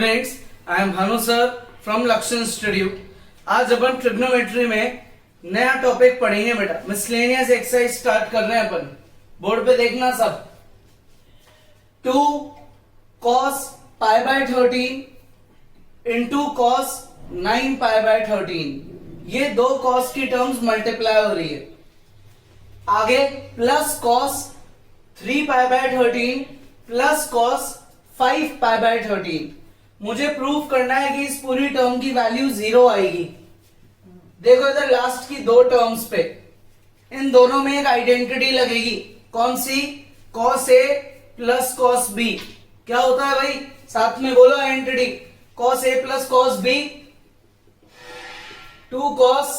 Students, I am Bhanu sir from लक्ष्य institute. आज अपन trigonometry में नया टॉपिक पढ़ेंगे बेटा। मिसलेनियस एक्सरसाइज स्टार्ट कर रहे हैं अपन। बोर्ड पे देखना सब। 2 cos pi by 13 into cos 9 pi by 13, ये दो cos की टर्म्स मल्टीप्लाई हो रही है। आगे plus cos 3 pi by 13 plus cos 5 pi by 13। मुझे प्रूव करना है कि इस पूरी टर्म की वैल्यू 0 आएगी। देखो इधर लास्ट की दो टर्म्स पे इन दोनों में एक आइडेंटिटी लगेगी। कौन सी? cos a plus cos b। क्या होता है भाई? साथ में बोलो identity. cos a plus cos b 2 cos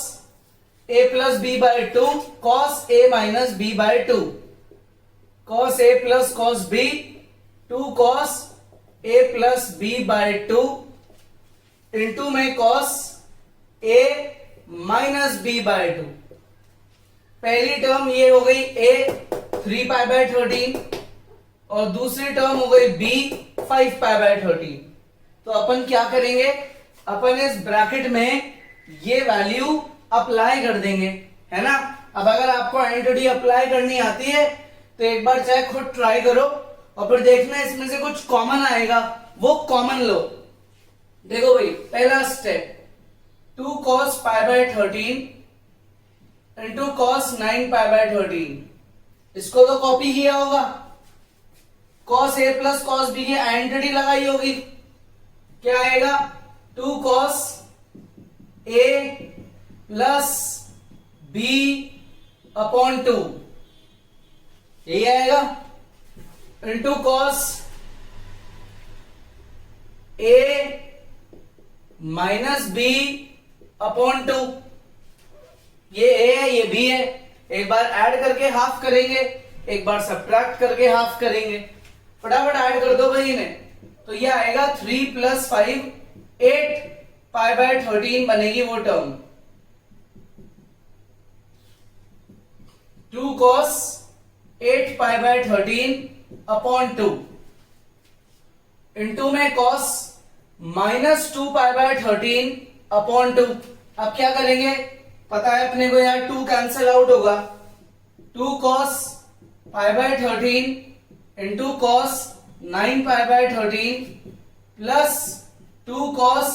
a plus b by 2 cos a minus b by 2। cos a plus cos b 2 cos a plus b by 2 into में cos a minus b by 2। पहली term ये हो गई a 3 pi by 13 और दूसरी term हो गई b 5 pi by 13। तो अपन क्या करेंगे? अपन इस ब्रैकेट में ये वैल्यू अप्लाई कर देंगे, है ना। अब अगर आपको आइडेंटिटी अप्लाई करनी आती है तो एक बार चाहे खुद ट्राई करो और फिर देखना इसमें से कुछ कॉमन आएगा, वो कॉमन लो। देखो भाई, पहला step 2 cos pi by 13 into cos 9 pi by 13। इसको तो कॉपी किया होगा। cos a plus cos b की आइडेंटिटी लगाई होगी। क्या आएगा? 2 cos a plus b upon 2, यही आएगा। Into cos a minus b upon 2। ये a है, ये b है। एक बार ऐड करके हाफ करेंगे, एक बार सब्ट्रैक्ट करके हाफ करेंगे। फटाफट ऐड कर दो भाई इन्हें। तो ये आएगा 3 प्लस 5 8 पाई बाय 13 बनेगी वो term. 2 cos 8 pi by 13 upon 2 into में cos minus 2 pi by 13 upon 2। अब क्या करेंगे? पता है अपने को यार, 2 कैंसिल आउट होगा। 2 cos pi by 13 into cos 9 pi by 13 plus 2 cos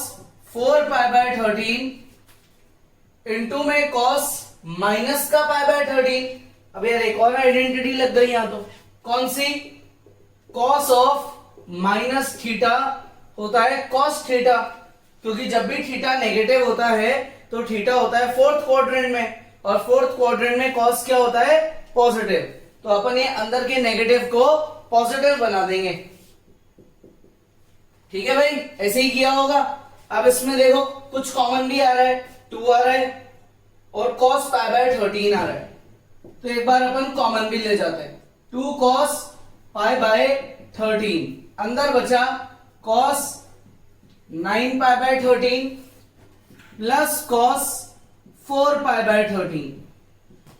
4 pi by 13 into में cos माइनस का पाई बाय 13। अब यार एक और आइडेंटिटी लग गई यहां। तो कौन सी? cos ऑफ माइनस थीटा होता है cos थीटा, क्योंकि जब भी थीटा नेगेटिव होता है तो थीटा होता है फोर्थ क्वाड्रेंट में, और फोर्थ क्वाड्रेंट में cos क्या होता है? पॉजिटिव। तो अपन ये अंदर के नेगेटिव को पॉजिटिव बना देंगे। ठीक है भाई, ऐसे ही किया होगा। अब इसमें देखो कुछ कॉमन भी आ रहा है, 2 आ रहा है और cos पाई बाय 13 आ रहा है। तो एक बार अपन कॉमन भी ले जाते हैं। 2 cos पाई बाय 13, अंदर बचा cos 9 pi by 13 plus cos 4 pi by 13।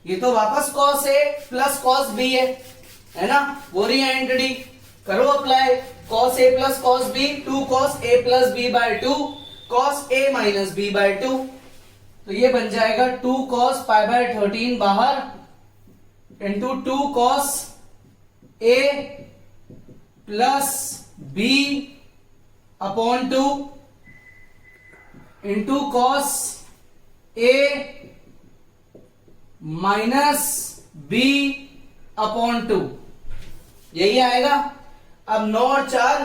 ये तो वापस cos a plus cos b है ना। वो रही आइडेंटिटी, करो apply. cos a plus cos b 2 cos a plus b by 2 cos a minus b by 2। तो ये बन जाएगा 2 cos पाई बाय 13 बाहर into 2 cos a plus b upon 2 into cos a minus b upon 2, यही आएगा। अब 9 और 4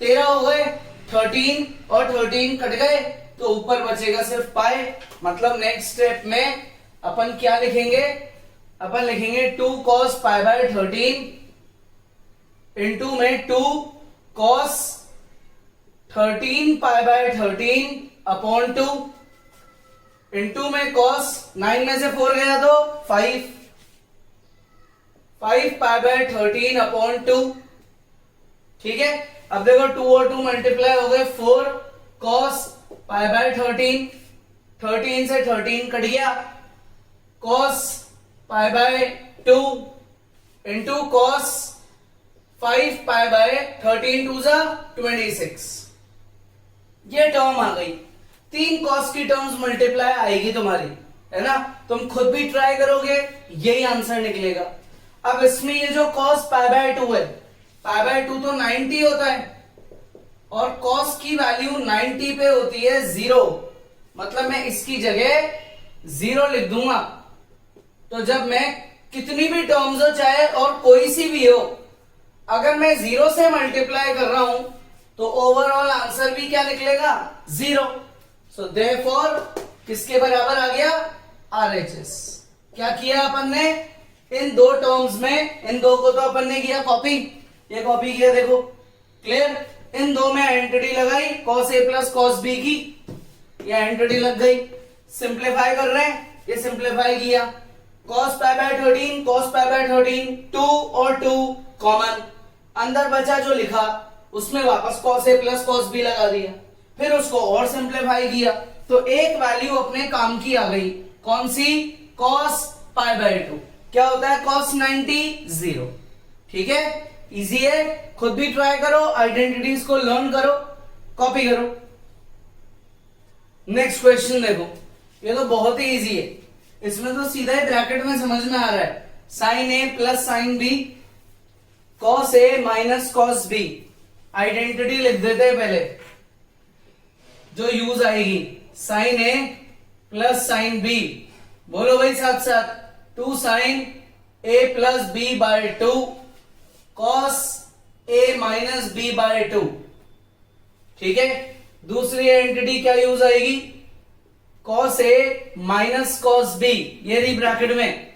13 हो गए, 13 और 13 कट गए, तो ऊपर बचेगा सिर्फ पाई। मतलब नेक्स्ट स्टेप में अपन क्या लिखेंगे? अपन लिखेंगे 2 cos पाई बाय 13 इंटू में 2 cos 13 pi by 13 upon 2 into में cos 9 में से 4 गया तो 5 पाई बाय 13 अपॉन 2। ठीक है, अब देखो 2 और 2 मल्टीप्लाई हो गए 4 cos पाई बाय 13, 13 से 13 कट गया, cos pi by 2 into cos 5 pi by 13 2 जा 26। ये टर्म आ गई, 3 कॉस की टर्म्स मल्टीप्लाई आएगी तुम्हारी, है ना। तुम खुद भी ट्राई करोगे, यही आंसर निकलेगा। अब इसमें ये जो cos π/2 है, π/2 तो 90 होता है और cos की वैल्यू 90 पे होती है 0, मतलब मैं इसकी जगह 0 लिख दूंगा। तो जब मैं कितनी भी टर्म्स हो चाहे और कोई सी भी हो, अगर मैं 0 से मल्टीप्लाई कर रहा हूं तो ओवरऑल आंसर भी क्या निकलेगा, 0। सो देयरफॉर किसके बराबर आ गया, RHS। क्या किया अपन ने, इन दो टर्म्स में, इन दो को तो अपन ने किया कॉपी, ये कॉपी किया, देखो क्लियर। इन दो में एंटिटी लगाई cos A plus cos B की, ये एंटिटी लग गई। सिंप्लीफाई कर रहे हैं, ये सिंप्लीफाई किया, cos π/13 cos π/13 2 और 2 कॉमन, अंदर बचा जो लिखा उसमें वापस cos A plus cos B लगा दिया, फिर उसको और सिंप्लीफाई किया तो एक वैल्यू अपने काम की आ गई, कौन सी, cos π/2। क्या होता है cos 90, 0। ठीक है, इजी है, खुद भी ट्राई करो, आइडेंटिटीज को लर्न करो, कॉपी करो। नेक्स्ट क्वेश्चन देखो, ये तो बहुत ही इजी है, इसमें तो सीधा ही ब्रैकेट में समझ में आ रहा है, sin A plus sin B cos A minus cos B। Identity लिख देते हैं पहले जो यूज आएगी, sin A plus sin B, बोलो भाई साथ साथ, 2 sin A plus B/2 cos A minus B/2। ठीक है, दूसरी एंटिटी क्या यूज आएगी, cos A minus cos B, ये रही ब्रैकेट में,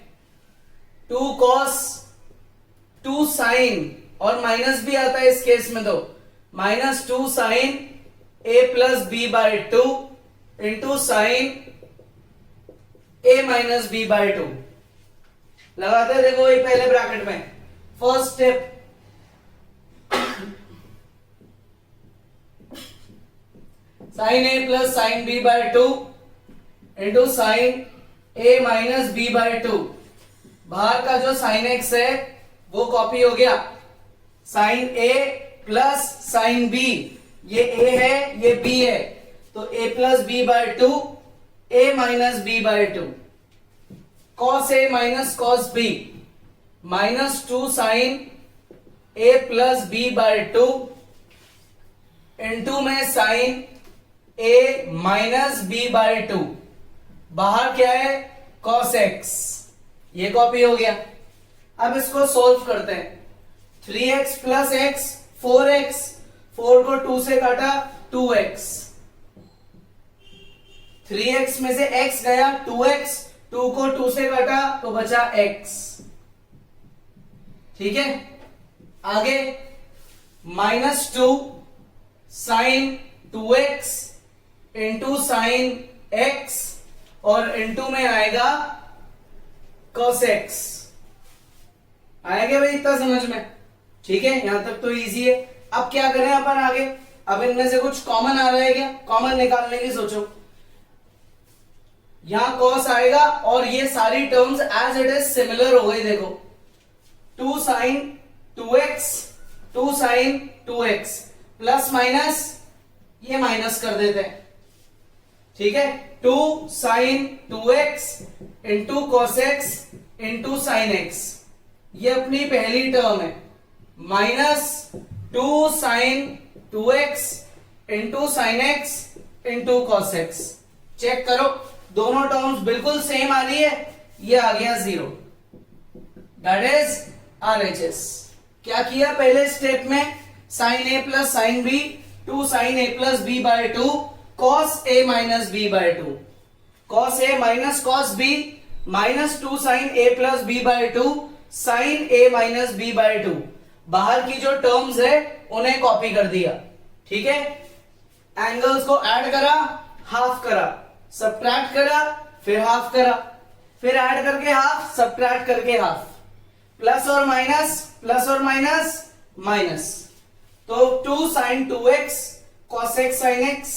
2 cos 2 sin, और माइनस भी आता है इस केस में, तो minus 2 sin A plus B/2 into sine A minus B/2 लगाते हैं। देखो ये पहले ब्रैकेट में first step, sine A plus sine B/2 into sine A minus B/2। बाहर का जो साइन x है वो कॉपी हो गया, sine A plus sine B, ये A है ये B है, तो A plus B/2 A minus B/2, cos A minus cos B, minus 2 sine A plus B/2 into में साइन A माइनस B/2। बाहर क्या है cos x, ये कॉपी हो गया। अब इसको सोल्व करते हैं, 3x प्लस x 4x, 4 को 2 से काटा 2x, 3x में से x गया 2x, 2 को 2 से काटा तो बचा x। ठीक है, आगे minus 2 sine 2x into sine x और इंटू में आएगा cos x। आएगा भाई इतना समझ में, ठीक है, यहां तक तो इजी है। अब क्या करें अपन आगे, अब इनमें से कुछ कॉमन आ रहा है क्या, कॉमन निकालने की सोचो। यहां cos आएगा और ये सारी terms as it is similar हो गई, देखो 2 sine 2x 2 sine 2x plus minus ये माइनस कर देते हैं। ठीक है, 2 sine 2x into cos x into sine x, ये अपनी पहली टर्म है, minus 2 sine 2x into sine x into cos x. Check करो दोनों टर्म्स बिल्कुल सेम आ रही है, ये आ गया 0, दैट इज RHS। क्या किया पहले स्टेप में, sine A plus sine B 2 sine A plus B/2 cos A minus B/2, cos A minus cos B minus 2 sine A plus B/2 sine A minus B/2। बाहर की जो terms है उन्हें copy कर दिया। ठीक है, एंगल्स को ऐड करा, हाफ करा, सब्ट्रैक्ट करा, फिर हाफ करा, फिर ऐड करके हाफ, सब्ट्रैक्ट करके हाफ, प्लस और माइनस माइनस, तो 2 sine 2x cos x sin x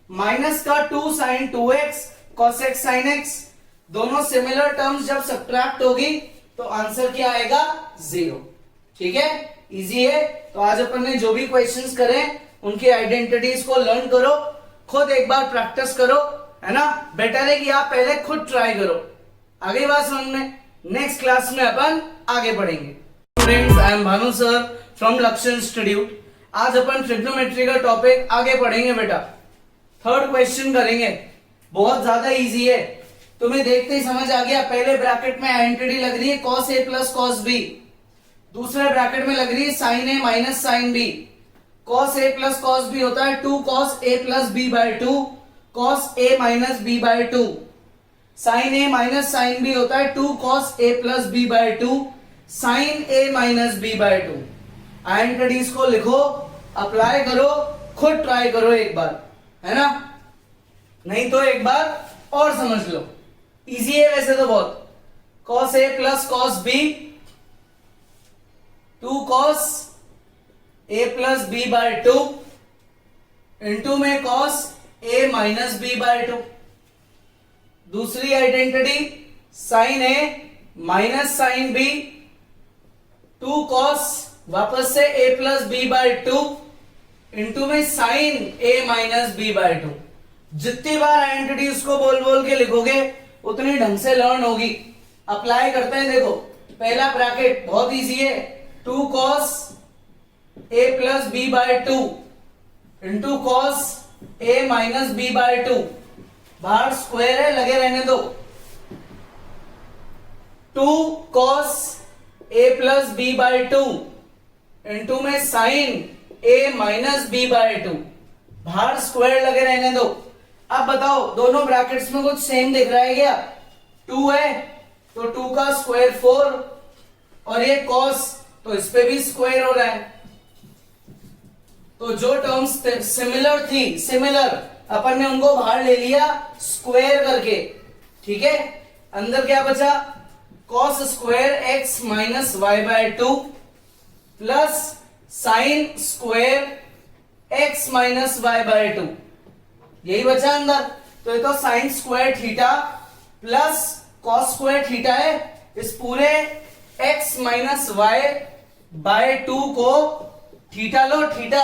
minus का 2 sine 2x cos x sin x, दोनों सिमिलर टर्म्स जब सब्ट्रैक्ट होगी तो आंसर क्या आएगा, 0। ठीक है, इजी है। तो आज अपन ने जो भी क्वेश्चंस करे उनकी आइडेंटिटीज को लर्न करो, खुद एक बार प्रैक्टिस करो, है ना। बेटर है कि आप पहले खुद ट्राई करो। आगे बात समझ में, नेक्स्ट क्लास में अपन आगे बढ़ेंगे। Students, I am Bhanu sir from लक्ष्य इंस्टीट्यूट। आज अपन ट्रिग्नोमेट्री का टॉपिक आगे पढ़ेंगे बेटा। थर्ड क्वेश्चन करेंगे, बहुत ज्यादा इजी है, तुम्हें देखते ही समझ आ गया। पहले ब्रैकेट में आइडेंटिटी लग रही है cos a plus cos b, दूसरे ब्रैकेट में लग रही है sin a minus sin b। cos a plus cos b होता है 2 cos a plus b by 2 cos a minus b by 2। sin a minus sin b होता है 2 cos a plus b by 2 sin a minus b by 2। Identities को लिखो, apply करो, खुद try करो एक बार, है ना, नहीं तो एक बार और समझ लो। इजी है वैसे तो बहुत। cos a plus cos b 2 cos a plus b by 2 into में cos a minus b by 2। दूसरी identity sin a minus sin b 2 cos वापस से a plus b by 2 into में sin a minus b by 2। जितनी बार identity उसको बोल बोल के लिखोगे उतनी ढंग से लर्न होगी। अप्लाई करते हैं, देखो पहला ब्रैकेट बहुत इजी है, 2 cos a plus b by 2 into cos a minus b by 2। बाहर स्क्वायर है, लगे रहने दो। 2 cos a plus b by 2 into में sin a minus b by 2। बाहर स्क्वायर लगे रहने दो। अब बताओ दोनों ब्रैकेट्स में कुछ सेम दिख रहा है क्या? 2 है तो 2 का स्क्वायर 4 और ये cos तो इस पे भी स्क्वायर हो रहा है। तो जो टर्म्स सिमिलर थी, सिमिलर अपन ने उनको बाहर ले लिया स्क्वायर करके, ठीक है। अंदर क्या बचा? cos square x minus y by 2 plus sine square x minus y by 2, यही बचा अंदर। तो ये तो sine square theta plus cos square theta है। इस पूरे x माइनस वाई बाय 2 को थीटा लो, थीटा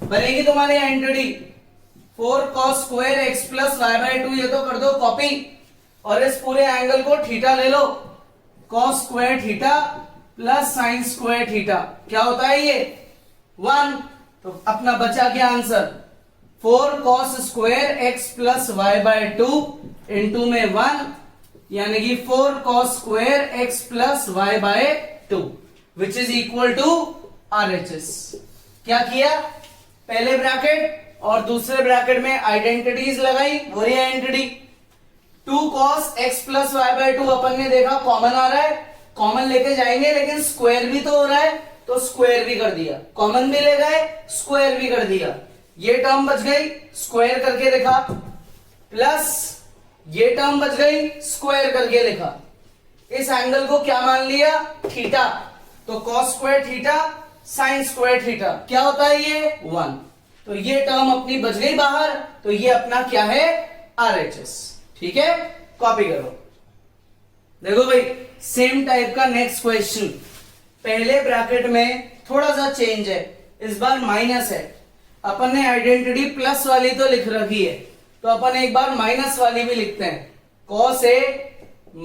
बनेगी तुम्हारी identity 4 cos square x plus y by 2। ये तो कर दो कॉपी और इस पूरे एंगल को थीटा ले लो, cos square theta plus sine square theta. क्या होता है ये? 1। तो अपना बचा क्या आंसर? 4 cos square x plus y by 2 into में 1, यानी कि 4 cos square x plus y by 2 which is equal to RHS। क्या किया? पहले ब्रैकेट और दूसरे ब्रैकेट में आइडेंटिटीज लगाई, वही identity 2 cos x plus y by 2 अपन ने देखा कॉमन आ रहा है, कॉमन लेके जाएंगे, लेकिन स्क्वायर भी तो हो रहा है तो स्क्वायर भी कर दिया, कॉमन भी ले गए स्क्वायर भी कर दिया। ये टर्म बच गई, स्क्वायर करके लिखा, प्लस ये टर्म बच गई, स्क्वायर करके लिखा। इस एंगल को क्या मान लिया? थीटा। तो cos square theta sine square theta क्या होता है ये? 1। तो ये टर्म अपनी बच गई बाहर, तो ये अपना क्या है? RHS। ठीक है, कॉपी करो। देखो भाई सेम टाइप का नेक्स्ट क्वेश्चन। पहले ब्रैकेट में थोड़ा सा चेंज है, इस बार माइनस है। अपन ने आइडेंटिटी प्लस वाली तो लिख रखी है, तो अपन एक बार माइनस वाली भी लिखते हैं। cos a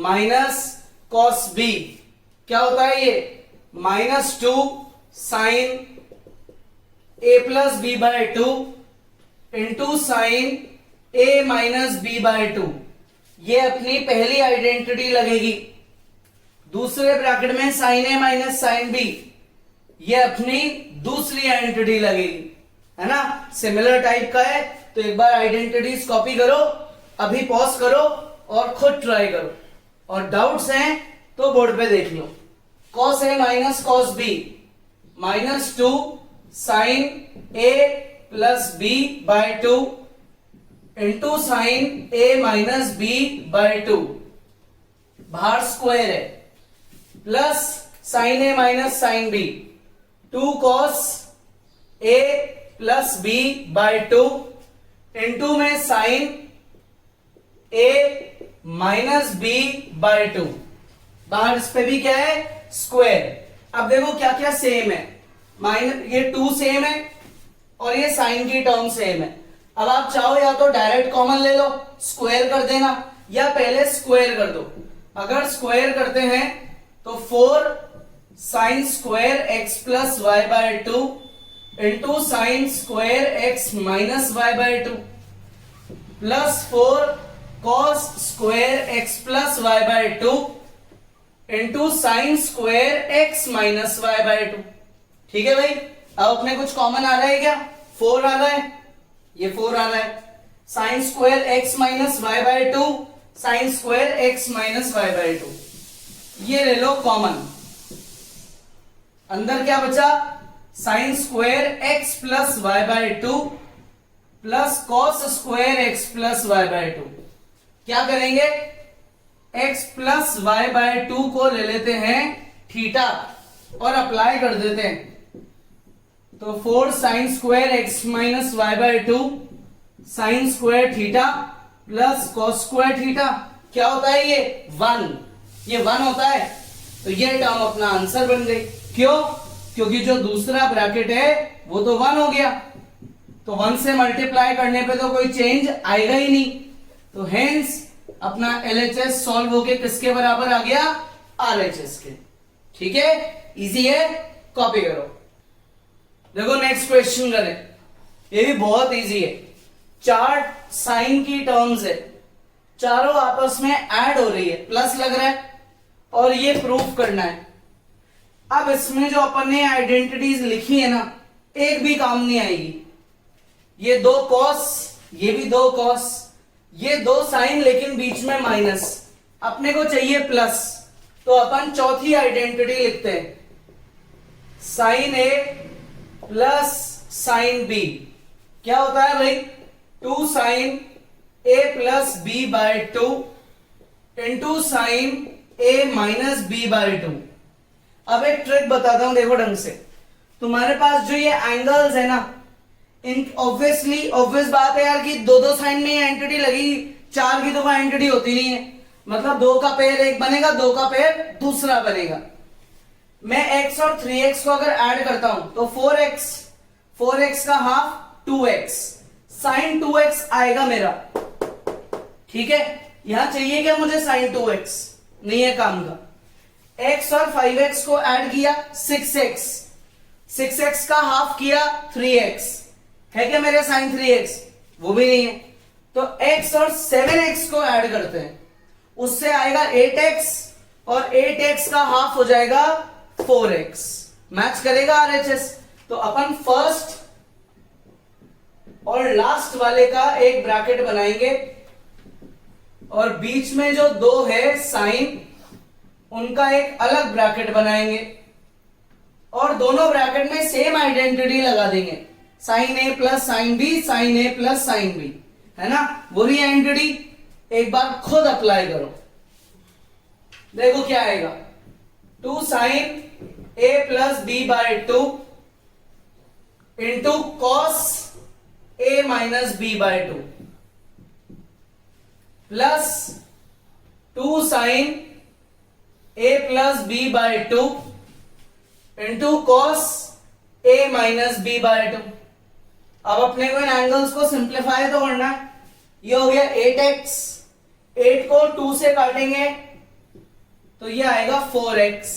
minus cos b क्या होता है ये? -2 sine a plus b by 2 into sine a minus b by 2। ये अपनी पहली आइडेंटिटी लगेगी। दूसरे ब्रैकेट में sine a minus sine b, ये अपनी दूसरी आइडेंटिटी लगेगी, है ना। सिमिलर टाइप का है तो एक बार आइडेंटिटीज कॉपी करो, अभी पॉज करो और खुद ट्राई करो, और डाउट्स हैं तो बोर्ड पे देख लो। cos a minus cos b -2 sine a plus b by 2 into sine a minus b by 2। बाहर स्क्वायर है, plus sine a minus sine b 2 cos a plus b by 2 into में sine a minus b by 2। बाहर इस पे भी क्या है? Square. अब देखो क्या क्या सेम है। माइनस ये 2 सेम है, और ये साइन की टर्म सेम है। अब आप चाहो या तो डायरेक्ट कॉमन ले लो, स्क्वायर कर देना, या पहले स्क्वायर कर दो। अगर स्क्वायर करते हैं तो 4 sine square x plus y by 2 into sine square x minus y by 2 plus 4 cos square x plus y by 2 into sine square x minus y by 2। ठीक है भाई, अब अपने कुछ कॉमन आ रहा है क्या? 4 आ रहा है, ये 4 आ रहा है। Sine square x minus y by 2 sine square x minus y by 2, ये ले लो कॉमन। अंदर क्या बचा? Sine square x plus y by 2 plus cos square x plus y by 2। क्या करेंगे? x प्लस वाई बाय 2 को ले लेते हैं थीटा और अप्लाई कर देते हैं। तो 4 sine square x minus y by 2 sine square theta plus cos square theta, क्या होता है ये? 1। ये 1 होता है, तो ये टर्म अपना आंसर बन गई। क्यों? क्योंकि जो दूसरा ब्रैकेट है वो तो 1 हो गया, तो 1 से मल्टीप्लाई करने पे तो कोई चेंज आएगा ही नहीं। तो हेंस अपना LHS सॉल्व होके किसके बराबर आ गया? RHS के। ठीक है, इजी है, कॉपी करो। देखो नेक्स्ट क्वेश्चन करें, ये भी बहुत इजी है। 4 साइन की टर्म्स है, चारों आपस में ऐड हो रही है, प्लस लग रहा है, और ये प्रूफ करना है। अब इसमें जो अपन ने आइडेंटिटीज लिखी है ना, एक भी काम नहीं आएगी। ये 2 कॉस, ये भी 2 कॉस, ये 2 साइन, लेकिन बीच में माइनस, अपने को चाहिए प्लस, तो अपन चौथी आइडेंटिटी लिखते हैं, sine A plus sine B. क्या होता है भाई? 2 sine A plus B by 2 into sine A minus B by 2। अब एक ट्रिक बताता हूं, देखो ढंग से। तुम्हारे पास जो ये एंगल्स है ना, इन ऑब्वियस बात है यार कि 2 साइन में एंटिटी लगेगी, 4 की तो कोई एंटिटी होती नहीं है। मतलब 2 का पेयर एक बनेगा, 2 का पेयर दूसरा बनेगा। मैं x और 3x को अगर ऐड करता हूं तो 4x का हाफ 2x, साइन 2x आएगा मेरा। ठीक है, यहां चाहिए क्या मुझे? साइन 2x नहीं है काम का। x और 5x को ऐड किया 6x का हाफ किया 3x, है क्या मेरे साइन 3x? वो भी नहीं है। तो x और 7x को ऐड करते हैं, उससे आएगा 8x, और 8x का हाफ हो जाएगा 4x। मैच करेगा RHS। तो अपन फर्स्ट और लास्ट वाले का एक ब्रैकेट बनाएंगे, और बीच में जो 2 है साइन, उनका एक अलग ब्रैकेट बनाएंगे, और दोनों ब्रैकेट में सेम आइडेंटिटी लगा देंगे, sign A plus sine B, sign A plus sine B, है ना? वही आइडेंटिटी एक बार खुद अप्लाई करो, देखो क्या आएगा। 2 sine A plus B by 2 into cos A minus B by 2 plus 2 sine A plus B by 2 into cos A minus B by 2। अब अपने को इन एंगल्स को सिंप्लीफाई तो करना है। ये हो गया 8x, 8 को 2 से काटेंगे तो ये आएगा 4x,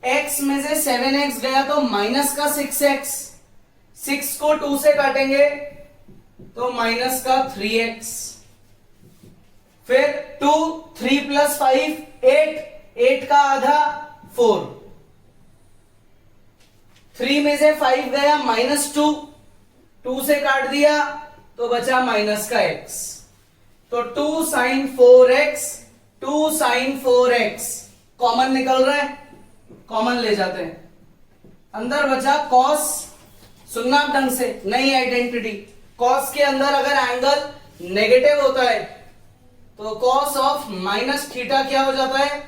x में से 7x गया तो माइनस का 6x, 6 को 2 से काटेंगे तो माइनस का 3x, फिर 2, 3 प्लस 5 8, 8 का आधा 4, 3 में से 5 गया -2, 2 से काट दिया तो बचा माइनस का x। तो 2 sign 4x, 2 sign 4x common निकल रहा है, कॉमन ले जाते हैं। अंदर बचा cos, सुनना ढंग से, नई आइडेंटिटी। cos के अंदर अगर एंगल नेगेटिव होता है तो cos ऑफ माइनस थीटा क्या हो जाता है?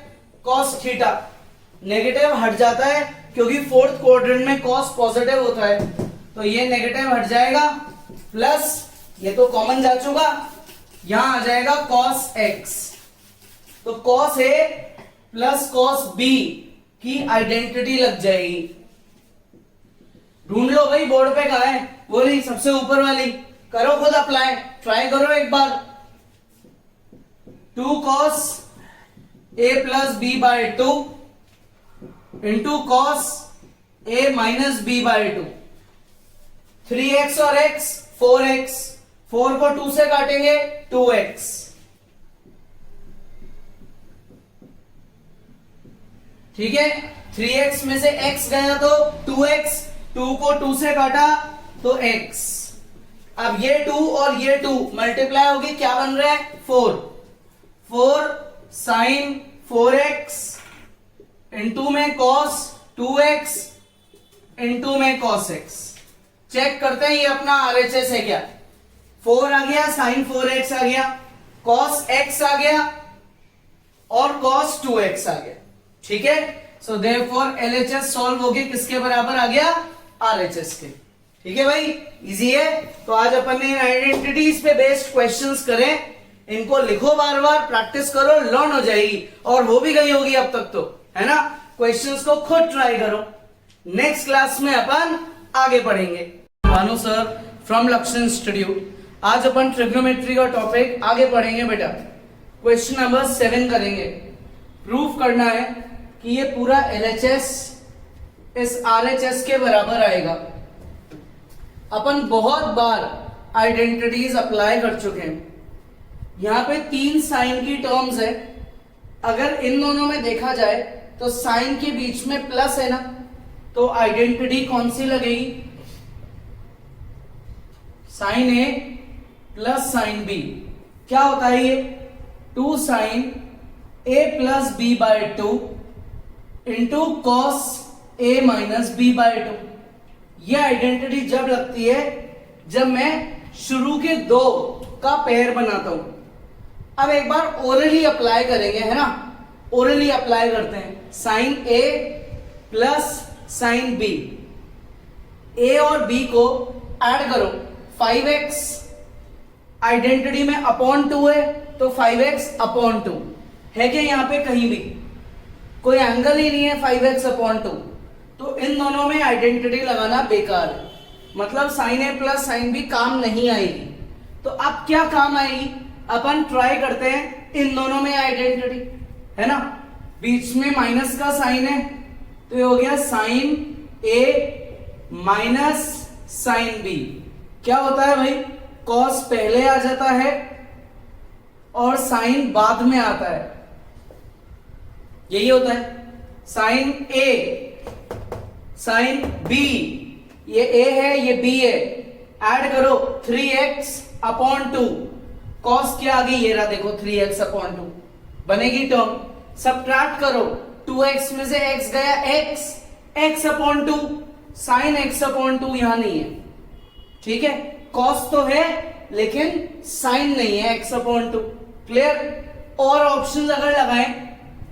cos theta. नेगेटिव हट जाता है क्योंकि फोर्थ क्वाड्रेंट में cos पॉजिटिव होता है, तो ये नेगेटिव हट जाएगा, प्लस ये तो कॉमन जा चुका, यहां आ जाएगा cos x। तो cos a plus cos b की आइडेंटिटी लग जाएगी। ढूंढ लो भाई, बोर्ड पे कहा है, वो नहीं, सबसे ऊपर वाली करो खुद अप्लाई, ट्राई करो एक बार। 2 cos a plus B by 2 into cos a minus B by 2, 3x और x 4x, 4 को 2 से काटेंगे 2x, ठीक है। 3x में से x गया तो 2x, 2 को 2 से काटा तो x। अब ये 2 और ये 2 मल्टीप्लाई होगी, क्या बन रहा है 4, 4 साइन 4x इंटू में cos 2x इंटू में cos x। चेक करते हैं ये अपना RHS है क्या, 4 आ गया, साइन 4x आ गया, cos x आ गया और cos 2x आ गया, ठीक है। सो देयरफॉर LHS सॉल्व हो गया, किसके बराबर आ गया, RHS के, ठीक है भाई, इजी है। तो आज अपन ने आइडेंटिटीज पे बेस्ड क्वेश्चंस करें, इनको लिखो, बार बार प्रैक्टिस करो, लर्न हो जाएगी और हो भी गई होगी अब तक तो, है ना। क्वेश्चंस को खुद ट्राई करो, नेक्स्ट क्लास में अपन आगे पढ़ेंगे। भानु सर फ्रॉम लक्ष्य इंस्टीट्यूट। आज अपन ट्रिग्नोमेट्री का टॉपिक आगे पढ़ेंगे बेटा। क्वेश्चन नंबर 7 करेंगे। प्रूफ करना है कि ये पूरा LHS इस RHS के बराबर आएगा। अपन बहुत बार आइडेंटिटीज अप्लाई कर चुके हैं। यहां पे 3 साइन की टर्म्स है, अगर इन दोनों में देखा जाए तो साइन के बीच में प्लस है ना, तो आइडेंटिटी कौन सी लगेगी, sine A plus sine B। क्या होता है ये, 2 sine A plus B by 2 into cos A minus B by 2। यह आइडेंटिटी जब लगती है जब मैं शुरू के 2 का पेयर बनाता हूं। अब एक बार ओरली अप्लाई करेंगे, है ना, ओरली अप्लाई करते हैं। Sine A plus sine B, A और B को ऐड करो, 5x आइडेंटिटी में अपॉन 2 है तो 5x अपॉन 2 है क्या, यहां पे कहीं भी कोई एंगल ही नहीं है 5x अपॉन 2, तो इन दोनों में आइडेंटिटी लगाना बेकार है, मतलब sine A plus sine B काम नहीं आएगी। तो अब क्या काम आएगी, अपन ट्राई करते हैं इन दोनों में आइडेंटिटी, है ना, बीच में माइनस का साइन है तो ये हो गया sine A minus sine B। क्या होता है भाई, कॉस पहले आ जाता है और साइन बाद में आता है, यही होता है। साइन A साइन B, ये A है ये B है, ऐड करो 3x अपॉन 2, कॉस क्या आ गई, ये रहा देखो 3x अपॉन 2 बनेगी टर्म। सब्ट्रैक्ट करो, 2x में से x गया x, x upon 2, sine x upon 2 यहां नहीं है, ठीक है। कॉस तो है लेकिन साइन नहीं है, x अपॉन 2, क्लियर। और ऑप्शन अगर लगाएं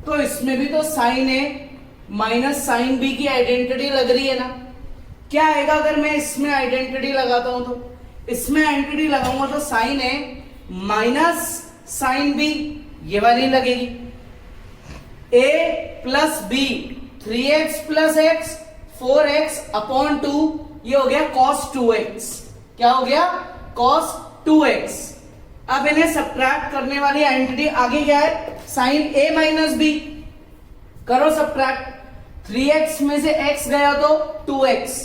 तो इसमें भी तो sine A minus sine B की आइडेंटिटी लग रही है ना। क्या आएगा अगर मैं इसमें आइडेंटिटी लगाता हूं, तो इसमें आइडेंटिटी लगाऊंगा तो sine A minus sine B ये वाली लगेगी। A plus B 3x plus x 4x upon 2, ये हो गया cos 2x। क्या हो गया, cos 2x। अब इन्हें सब्ट्रैक्ट करने वाली आइडेंटिटी आगे क्या है, साइन A माइनस B, करो सब्ट्रैक्ट। 3x में से x गया तो 2x,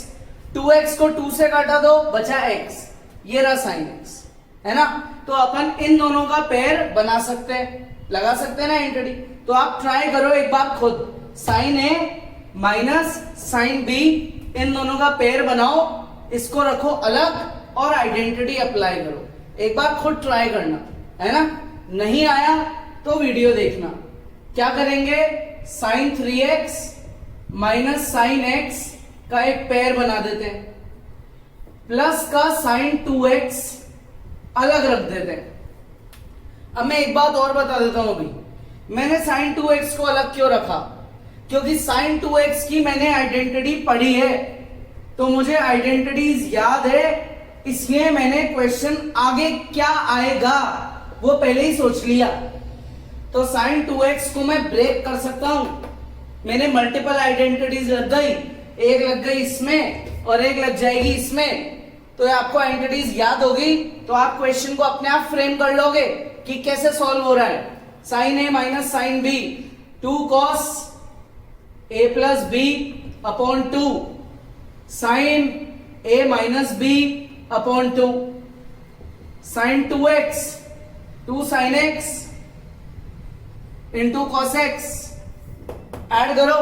2x को 2 से काटा तो बचा x, ये रहा साइन x, है ना। तो अपन इन दोनों का पेयर बना सकते हैं, लगा सकते हैं ना आइडेंटिटी। तो आप ट्राई करो एक बार खुद, sine A minus sine B, इन दोनों का पेयर बनाओ, इसको रखो अलग और आइडेंटिटी अप्लाई करो। एक बार खुद ट्राई करना, है ना, नहीं आया तो वीडियो देखना। क्या करेंगे, sign 3x minus sign x का एक पेयर बना देते हैं, प्लस का साइन 2x अलग रख देते हैं। अब मैं एक बात और बता देता हूं, अभी मैंने साइन 2x को अलग क्यों रखा, क्योंकि साइन 2x की मैंने आइडेंटिटी पढ़ी है, तो मुझे आइडेंटिटीज याद है, इसलिए मैंने क्वेश्चन आगे क्या आएगा वो पहले ही सोच लिया। तो साइन 2x को मैं ब्रेक कर सकता हूं, मैंने मल्टीपल आइडेंटिटीज लग गई, एक लग गई इसमें और एक लग जाएगी इसमें, तो आपको एंटिटीज याद होगी तो आप क्वेश्चन को अपने आप फ्रेम कर लोगे कि कैसे सॉल्व हो रहा है। Sine A minus sine b, 2 cos a plus b upon 2 sine a minus b upon 2 sine 2x 2 sine x into cos x, add करो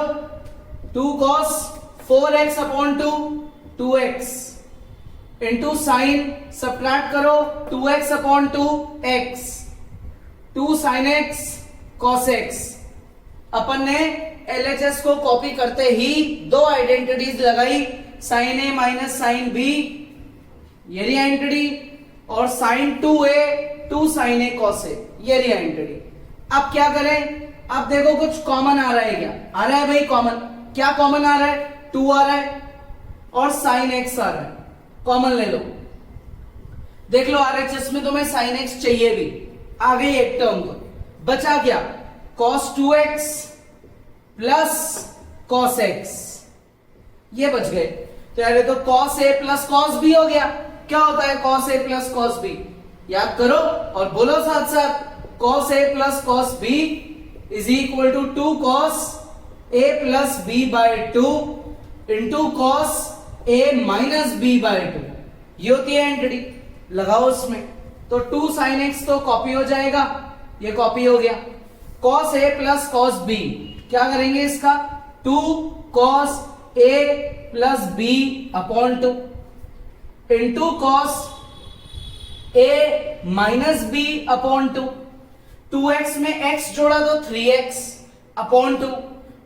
2 cos 4x upon 2 2x into sine subtract करो 2x अपॉन 2 x 2 sine x cos x। अपन ने LHS को copy करते ही दो identities लगाई, साइन ए माइनस साइन बी ये रही आइडेंटिटी और साइन 2a 2 साइन ए cos ए ये रही आइडेंटिटी। अब क्या करें, अब देखो कुछ कॉमन आ रहा है, क्या आ रहा है भाई कॉमन, क्या कॉमन आ रहा है, 2 आ रहा है और साइन x आ रहा है, कॉमन ले लो। देख लो RHS में तुम्हें साइन x चाहिए भी, आ गई एक टर्म तो बचा क्या, cos 2x plus cos x ये बच गए। तो यार ये तो cos a plus cos b हो गया। क्या होता है cos a plus cos b, याद करो और बोलो साथ साथ, cos a plus cos b is equal to 2 cos a plus b by 2 into cos a minus b by 2 ये होती है एंटिटी। लगाओ उसमें तो 2 sin x तो कॉपी हो जाएगा, ये कॉपी हो गया। cos a plus cos b क्या करेंगे इसका, 2 cos a plus b upon 2 into cos a minus b upon 2, 2x में x जोड़ा तो 3x अपॉन 2,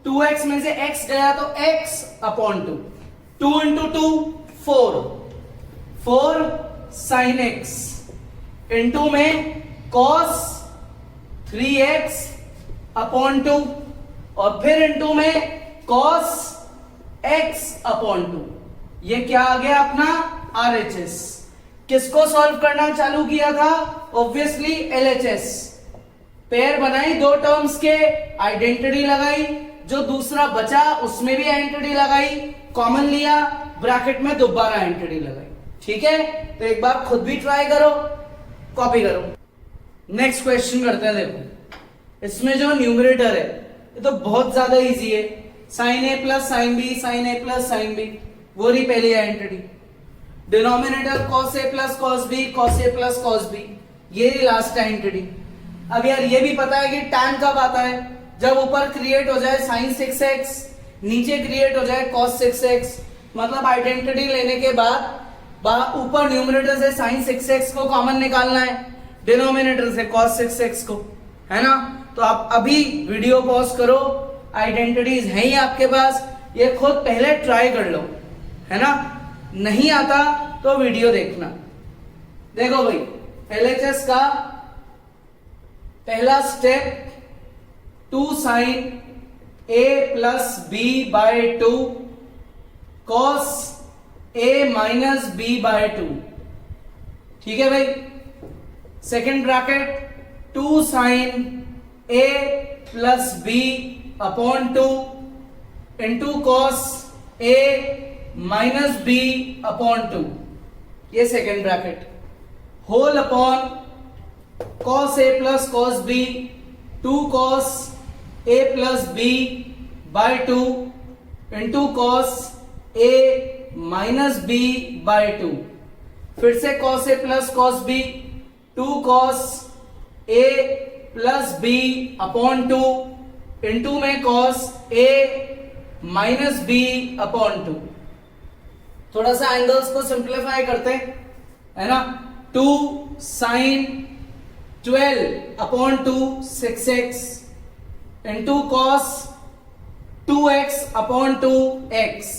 2x में से x गया तो x upon 2, 2 into 2 4, 4 sin x into में cos 3x अपॉन 2 और फिर इंटू में cos x अपॉन 2। ये क्या आ गया अपना RHS। किसको सॉल्व करना चालू किया था, ऑब्वियसली LHS। पेयर बनाई दो टर्म्स के, आइडेंटिटी लगाई, जो दूसरा बचा उसमें भी आइडेंटिटी लगाई, कॉमन लिया, ब्रैकेट में दोबारा आइडेंटिटी लगाई। ठीक है, तो एक बार खुद भी ट्राई करो, कॉपी करो। नेक्स्ट क्वेश्चन करते हैं। देखो इसमें जो न्यूमरेटर है ये तो बहुत ज्यादा इजी है, sine A plus sine B, sign A plus sine B, वो रही पहली identity. Denominator cos a plus cos b, cos a plus cos b, ये रही लास्ट आइडेंटिटी। अब यार ये भी पता है कि tan कब आता है, जब ऊपर क्रिएट हो जाए sin 6x, नीचे क्रिएट हो जाए cos 6x। मतलब आइडेंटिटी लेने के बाद ऊपर न्यूमरेटर से sin 6x को कॉमन निकालना है, डिनोमिनेटर से cos 6x को, है ना। तो आप अभी वीडियो पॉज करो, आइडेंटिटीज है ही आपके पास, ये खुद पहले ट्राई कर लो, है ना। नहीं आता तो वीडियो देखना। देखो भाई LHS का पहला step, 2 sin a plus b by 2 cos a minus b by 2, ठीक है भाई। Second bracket 2 sin a plus b upon 2 into cos a minus b upon 2, ये second bracket, whole upon cos a plus cos b, 2 cos a plus b by 2 into cos a minus b by 2, फिर से cos a plus cos b, 2 cos a plus b upon 2 into में cos a minus b upon 2। थोड़ा सा angles को simplify करते हैं, है ना। 2 sin 12 upon 2 6x into cos 2x upon 2x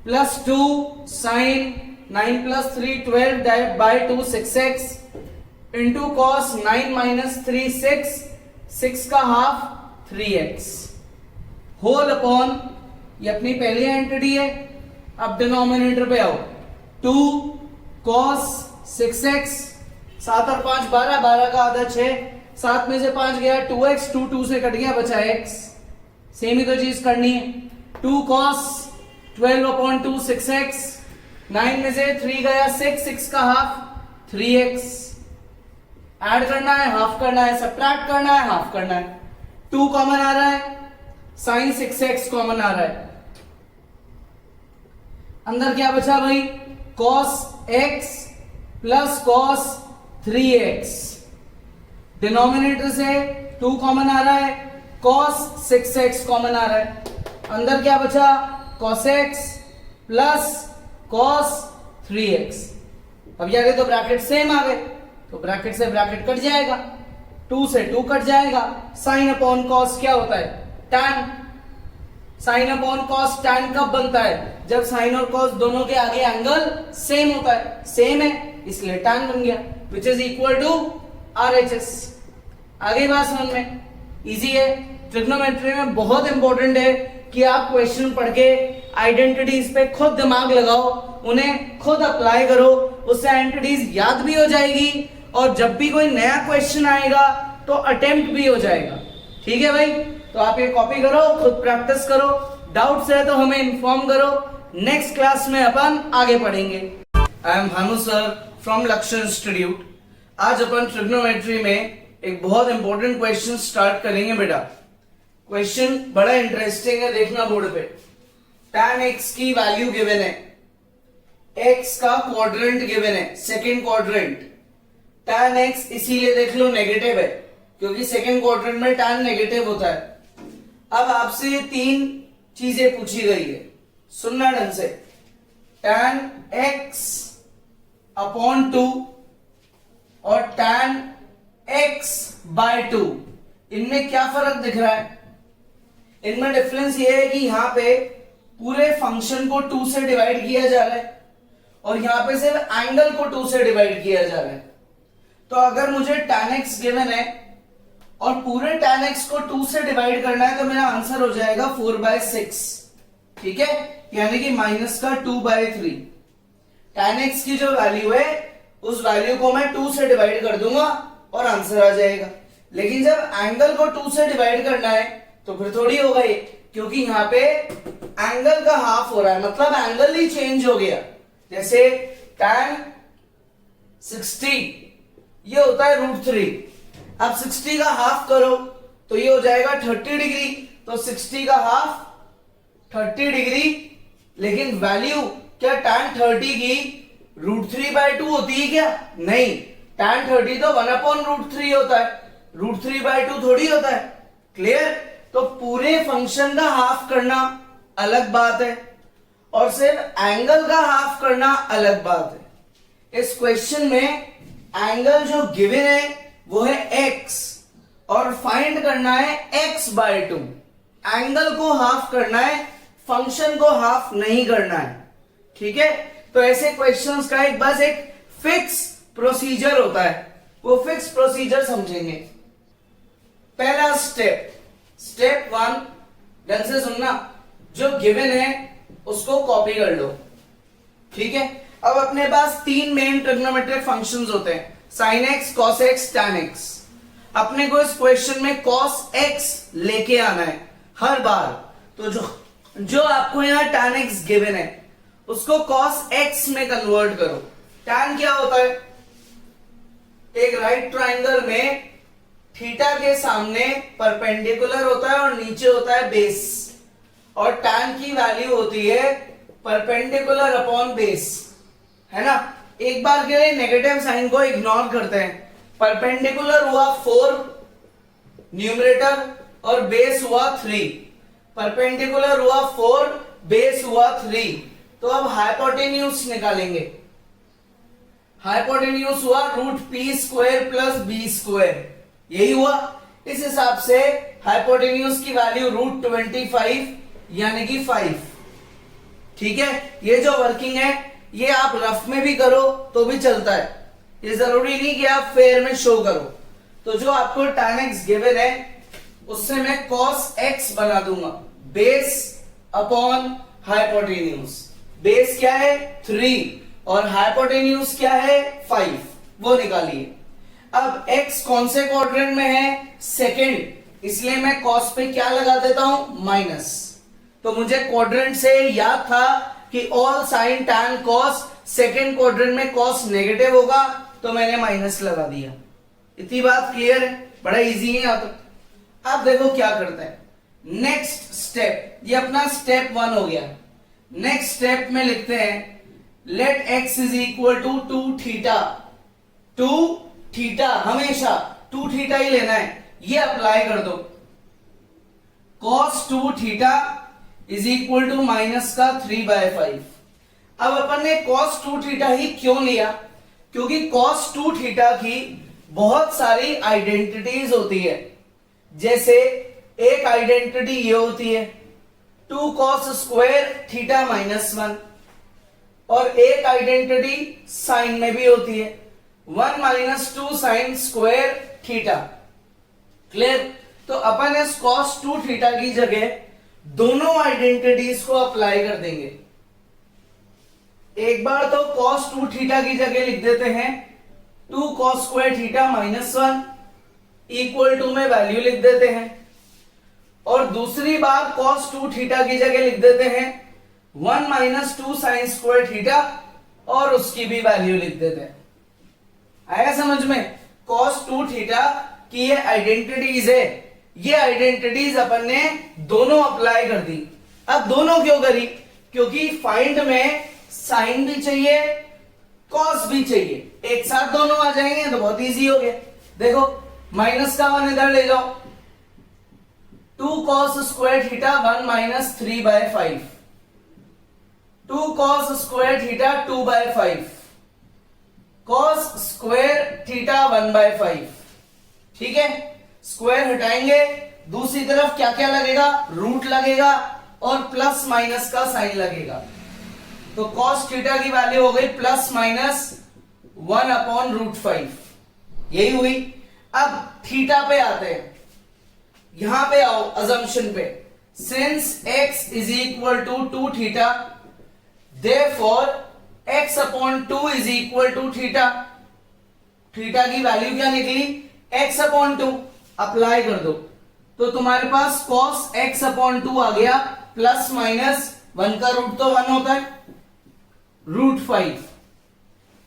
plus 2 sin 9 plus 3 12 by 2 6x into cos 9 minus 3 6 का half 3x, whole upon, ये अपनी पहली एंटिटी है। अब डिनोमिनेटर पे आओ, 2 cos 6x, 7 और 5 12, 12 का आधा 6, 7 में से 5 गया 2x, 2 2 से कट गया बचा x, सेम ही तो चीज करनी है। 2 cos 12/2 6x, 9 में से 3 गया 6 का हाफ 3x, ऐड करना है, हाफ करना है, सब्ट्रैक्ट करना है, हाफ करना है, 2 कॉमन आ रहा है, साइन 6x कॉमन आ रहा है, अंदर क्या बचा भाई, cos x plus cos 3x, denominator से 2 कॉमन आ रहा है, cos 6x कॉमन आ रहा है, अंदर क्या बचा, cos x plus cos 3x। अब ये आगे तो ब्रैकेट सेम आ गए, तो ब्रैकेट से ब्रैकेट कट जाएगा, 2 से 2 कट जाएगा, साइन अपॉन कॉस क्या होता है, tan, sine upon cos tan कब बनता है, जब साइन और कॉस दोनों के आगे एंगल सेम होता है, सेम है इसलिए tan बन गया, which is equal to RHS। आगे बात समझ में, इजी है। ट्रिग्नोमेट्री में बहुत इंपॉर्टेंट है कि आप क्वेश्चन पढ़ के आइडेंटिटीज पे खुद दिमाग लगाओ, उन्हें खुद अप्लाई करो, उससे आइडेंटिटीज याद भी हो जाएगी और जब भी कोई नया क्वेश्चन आएगा तो अटेम्प्ट भी हो जाएगा। ठीक है भाई, तो आप ये कॉपी करो, खुद प्रैक्टिस करो, डाउट्स है तो हमें इन्फॉर्म करो, नेक्स्ट क्लास में अपन आगे पढ़ेंगे। I am Bhanu sir from लक्ष्य इंस्टीट्यूट। आज अपन ट्रिग्नोमेट्री में एक बहुत इंपॉर्टेंट क्वेश्चन स्टार्ट करेंगे बेटा। क्वेश्चन बड़ा इंटरेस्टिंग है, देखना बोर्ड पे। tan x की वैल्यू गिवन है, x का क्वाड्रेंट गिवन है, सेकंड क्वाड्रेंट। tan x इसीलिए देख लो नेगेटिव है क्योंकि सेकंड क्वाड्रेंट में tan नेगेटिव होता है। अब आपसे 3 चीजें पूछी गई है, सुनना ढंग से। tan x अपॉन 2 और tan x बाय 2, इनमें क्या फर्क दिख रहा है? इनमें डिफरेंस ये है कि यहां पे पूरे फंक्शन को 2 से डिवाइड किया जा रहा है और यहां पे सिर्फ एंगल को 2 से डिवाइड किया जा रहा है। तो अगर मुझे tan x गिवन है और पूरे tan x को 2 से डिवाइड करना है तो मेरा आंसर हो जाएगा 4/6। ठीक है, यानी कि माइनस का 2/3। tan x की जो वैल्यू है उस वैल्यू को मैं 2 से डिवाइड कर दूंगा और आंसर आ जाएगा। लेकिन जब एंगल को 2 से डिवाइड करना है तो फिर थोड़ी होगा ये, क्योंकि यहाँ पे एंगल का हाफ हो रहा है, मतलब एंगल ही चेंज हो गया। जैसे tan 60 ये होता है √3, अब 60 का हाफ करो तो ये हो जाएगा 30 डिग्री, तो 60 का हाफ 30 डिग्री। लेकिन वैल्यू क्या tan 30 की √3/2 होती है क्या? नहीं, tan 30 तो 1/√3 होता है, √3/2 थोड़ी होता है। क्लियर? तो पूरे फंक्शन का हाफ करना अलग बात है और सिर्फ एंगल का हाफ करना अलग बात है। इस क्वेश्चन में एंगल जो गिवन है वो है x और फाइंड करना है x/2। एंगल को हाफ करना है, फंक्शन को हाफ नहीं करना है। ठीक है, तो ऐसे क्वेश्चंस का एक बस एक फिक्स प्रोसीजर होता है, वो फिक्स प्रोसीजर समझेंगे। पहला स्टेप 1, ढंग से सुनना, जो गिवन है उसको कॉपी कर लो। ठीक है, अब अपने पास 3 मेन ट्रिग्नोमेट्रिक फंक्शंस होते हैं, sin x, cos x, tan x। अपने को इस क्वेश्चन में cos x लेके आना है हर बार। तो जो आपको यहां tan x गिवन है उसको cos x में कन्वर्ट करो। tan क्या होता है? एक राइट ट्राइंगल में थीटा के सामने परपेंडिकुलर होता है और नीचे होता है बेस, और tan की वैल्यू होती है परपेंडिकुलर अपॉन बेस, है ना। एक बार के लिए नेगेटिव साइन को इग्नोर करते हैं। परपेंडिकुलर हुआ 4 न्यूमरेटर और बेस हुआ 3। परपेंडिकुलर हुआ 4, बेस हुआ 3। तो अब हाइपोटेन्यूज निकालेंगे। हाइपोटेन्यूज हुआ √p² प्लस b², यही हुआ। इस हिसाब से हाइपोटेन्यूज की वैल्यू √25 यानी कि 5। ठीक है, ये जो वर्किंग है ये आप रफ में भी करो तो भी चलता है, ये जरूरी नहीं कि आप फेयर में शो करो। तो जो आपको tan x गिवन है उससे मैं cos x बना दूंगा, बेस अपॉन हाइपोटेन्यूज। बेस क्या है? 3 और हाइपोटेन्यूज क्या है? 5, वो निकालिए। अब x कौन से क्वाड्रेंट में है? सेकंड, इसलिए मैं cos पे क्या लगा देता हूं? माइनस। तो मुझे क्वाड्रेंट से याद था कि all sine tan cos, second quadrant में कॉस नेगेटिव होगा, तो मैंने माइनस लगा दिया। इतनी बात क्लियर है, बड़ा इजी है यहाँ तो। अब देखो क्या करता है नेक्स्ट स्टेप, ये अपना स्टेप 1 हो गया। नेक्स्ट स्टेप में लिखते हैं let x is equal to 2 theta. 2 theta, हमेशा 2 थीटा ही लेना है, ये अप्लाई कर दो। cos 2 theta is equal to minus का 3/5। अब अपन ने cos 2 थीटा ही क्यों लिया? क्योंकि cos 2 थीटा की बहुत सारी आइडेंटिटीज होती है। जैसे एक आइडेंटिटी ये होती है 2 cos स्क्वायर थीटा -1, और एक आइडेंटिटी साइन में भी होती है 1 - 2 साइन स्क्वायर थीटा। क्लियर? तो अपन इस cos 2 थीटा की जगह दोनों आइडेंटिटीज को अप्लाई कर देंगे। एक बार तो cos 2 थीटा की जगह लिख देते हैं 2 cos square theta -1 equal to में वैल्यू लिख देते हैं, और दूसरी बार cos 2 थीटा की जगह लिख देते हैं 1 - 2 साइन स्क्वायर थीटा, और उसकी भी वैल्यू लिख देते हैं। आया समझ में? cos 2 थीटा की ये आइडेंटिटीज है, ये आइडेंटिटीज अपन ने दोनों अप्लाई कर दी। अब दोनों क्यों करी? क्योंकि फाइंड में साइन भी चाहिए, कॉस भी चाहिए, एक साथ दोनों आ जाएंगे तो बहुत इजी हो गया। देखो माइनस का 1 इधर ले जाओ, 2 cos square theta 1 - 3/5, 2 cos square theta 2/5, cos square theta 1/5। ठीक है, स्क्वायर हटाएंगे, दूसरी तरफ क्या क्या लगेगा? रूट लगेगा और प्लस माइनस का साइन लगेगा। तो cos थीटा की वैल्यू हो गई +/(1/√5), यही हुई। अब थीटा पे आते हैं, यहां पे आओ अजम्पशन पे। Since x is equal to 2 थीटा, therefore x/2 is equal to theta. Theta की वैल्यू क्या निकली? x/2। अप्लाई कर दो तो तुम्हारे पास cos x/2 आ गया, +/(1) का रूट तो 1 होता है, √5।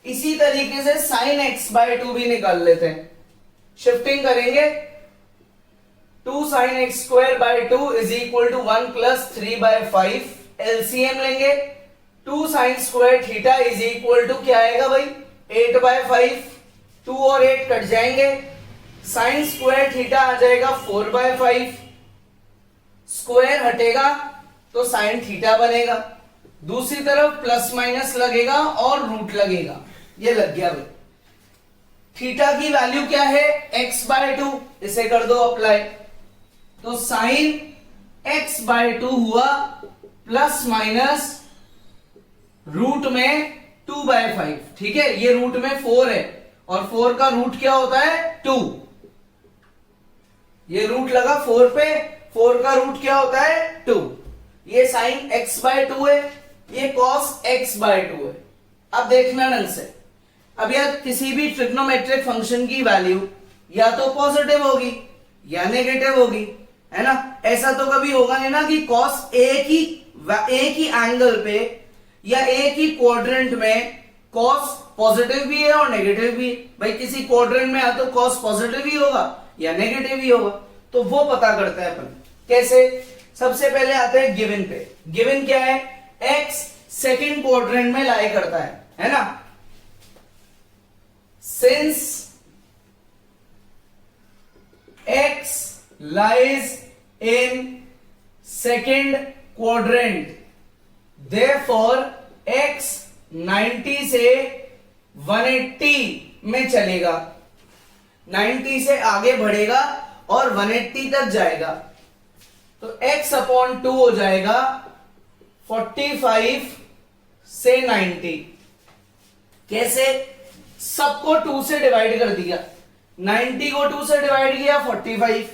इसी तरीके से sin x/2 भी निकाल लेते हैं। शिफ्टिंग करेंगे, 2 sin x²/2 is equal to 1 + 3/5। LCM लेंगे, 2 sin square theta is equal to क्या आएगा भाई? 8/5। 2 और 8 कट जाएंगे, sin स्क्वायर थीटा आ जाएगा 4/5। स्क्वायर हटेगा तो sin थीटा बनेगा, दूसरी तरफ प्लस माइनस लगेगा और रूट लगेगा, ये लग गया भाई। थीटा की वैल्यू क्या है? x/2, इसे कर दो अप्लाई, तो साइन x/2 हुआ प्लस माइनस रूट में 2/5। ठीक है, ये रूट में 4 है और 4 का रूट क्या होता है? 2। ये रूट लगा 4 पे, 4 का रूट क्या होता है? 2। ये साइन x/2 है, ये cos x/2 है। अब देखना ढंग से, अब यार किसी भी ट्रिग्नोमेट्रिक फंक्शन की वैल्यू या तो पॉजिटिव होगी या नेगेटिव होगी, है ना? ऐसा तो कभी होगा नहीं ना कि cos एक ही एंगल पे या एक ही क्वाड्रेंट में cos पॉजिटिव भी है और नेगेटिव भी है। भाई किसी क्वाड्रेंट में या तो cos पॉजिटिव ही होगा या नेगेटिव ही होगा, तो वो पता करते हैं अपन कैसे। सबसे पहले आते हैं गिवन पे। गिवन क्या है? x सेकंड क्वाड्रेंट में लाई करता है ना? Since x lies in second quadrant, therefore x 90 से 180 में चलेगा, 90 से आगे बढ़ेगा और 180 तक जाएगा, तो x/2 हो जाएगा 45 से 90। कैसे? सबको 2 से डिवाइड कर दिया, 90 को 2 से डिवाइड किया 45,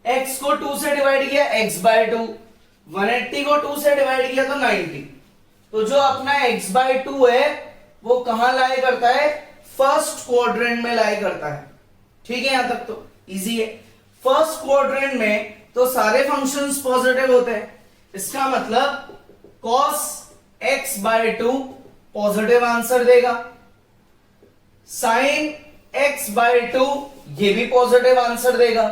x को 2 से डिवाइड किया x/2, 180 को 2 से डिवाइड किया तो 90। तो जो अपना x/2 है वो कहां लाई करता है? फर्स्ट क्वाड्रेंट में लाई करता है। ठीक है, यहां तक तो इजी है। फर्स्ट क्वाड्रेंट में तो सारे फंक्शंस पॉजिटिव होते हैं, इसका मतलब cos x/2 पॉजिटिव आंसर देगा, sin x/2 ये भी पॉजिटिव आंसर देगा,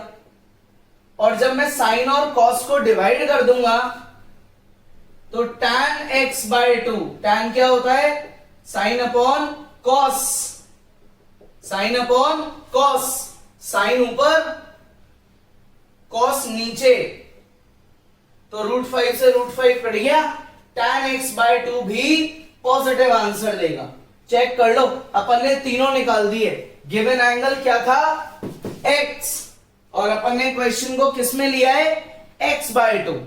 और जब मैं sin और cos को डिवाइड कर दूंगा तो tan x/2, tan क्या होता है, sin upon cos, sin upon cos, sin ऊपर cos नीचे, तो √5 से √5 कट गया, tan x/2 भी पॉजिटिव आंसर देगा। चेक कर लो, अपन ने तीनों निकाल दिए। गिवन एंगल क्या था, x, और अपन ने क्वेश्चन को किस में लिया है, x/2,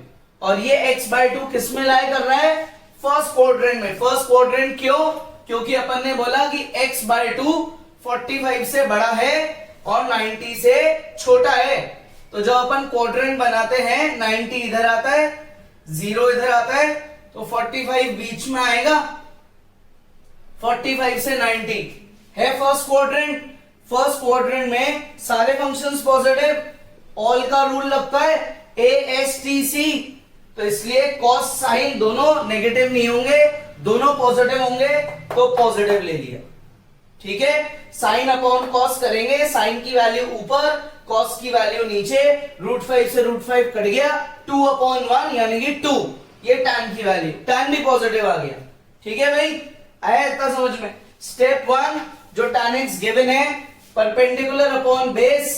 और ये x/2 किस में लाई कर रहा है, फर्स्ट क्वाड्रेंट में। फर्स्ट क्वाड्रेंट क्यों, क्योंकि अपन ने बोला कि x/2 45 से बड़ा है और 90 से छोटा है, तो जब अपन क्वाड्रेंट बनाते हैं 90 इधर आता है, 0 इधर आता है, तो 45 बीच में आएगा, 45 से 90 है फर्स्ट क्वाड्रेंट। फर्स्ट क्वाड्रेंट में सारे फंक्शंस पॉजिटिव, ऑल का रूल लगता है ASTC, तो इसलिए cos sin दोनों नेगेटिव नहीं होंगे, दोनों पॉजिटिव होंगे, तो पॉजिटिव ले लिया। ठीक है, साइन अपॉन कॉस करेंगे, साइन की वैल्यू ऊपर, कॉस की वैल्यू नीचे, √5 से √5 कट गया, 2/1 यानी कि 2, ये tan की वैल्यू, tan भी पॉजिटिव आ गया। ठीक है भाई, आया इतना समझ में। स्टेप 1 जो tan x गिवन है, परपेंडिकुलर अपॉन बेस,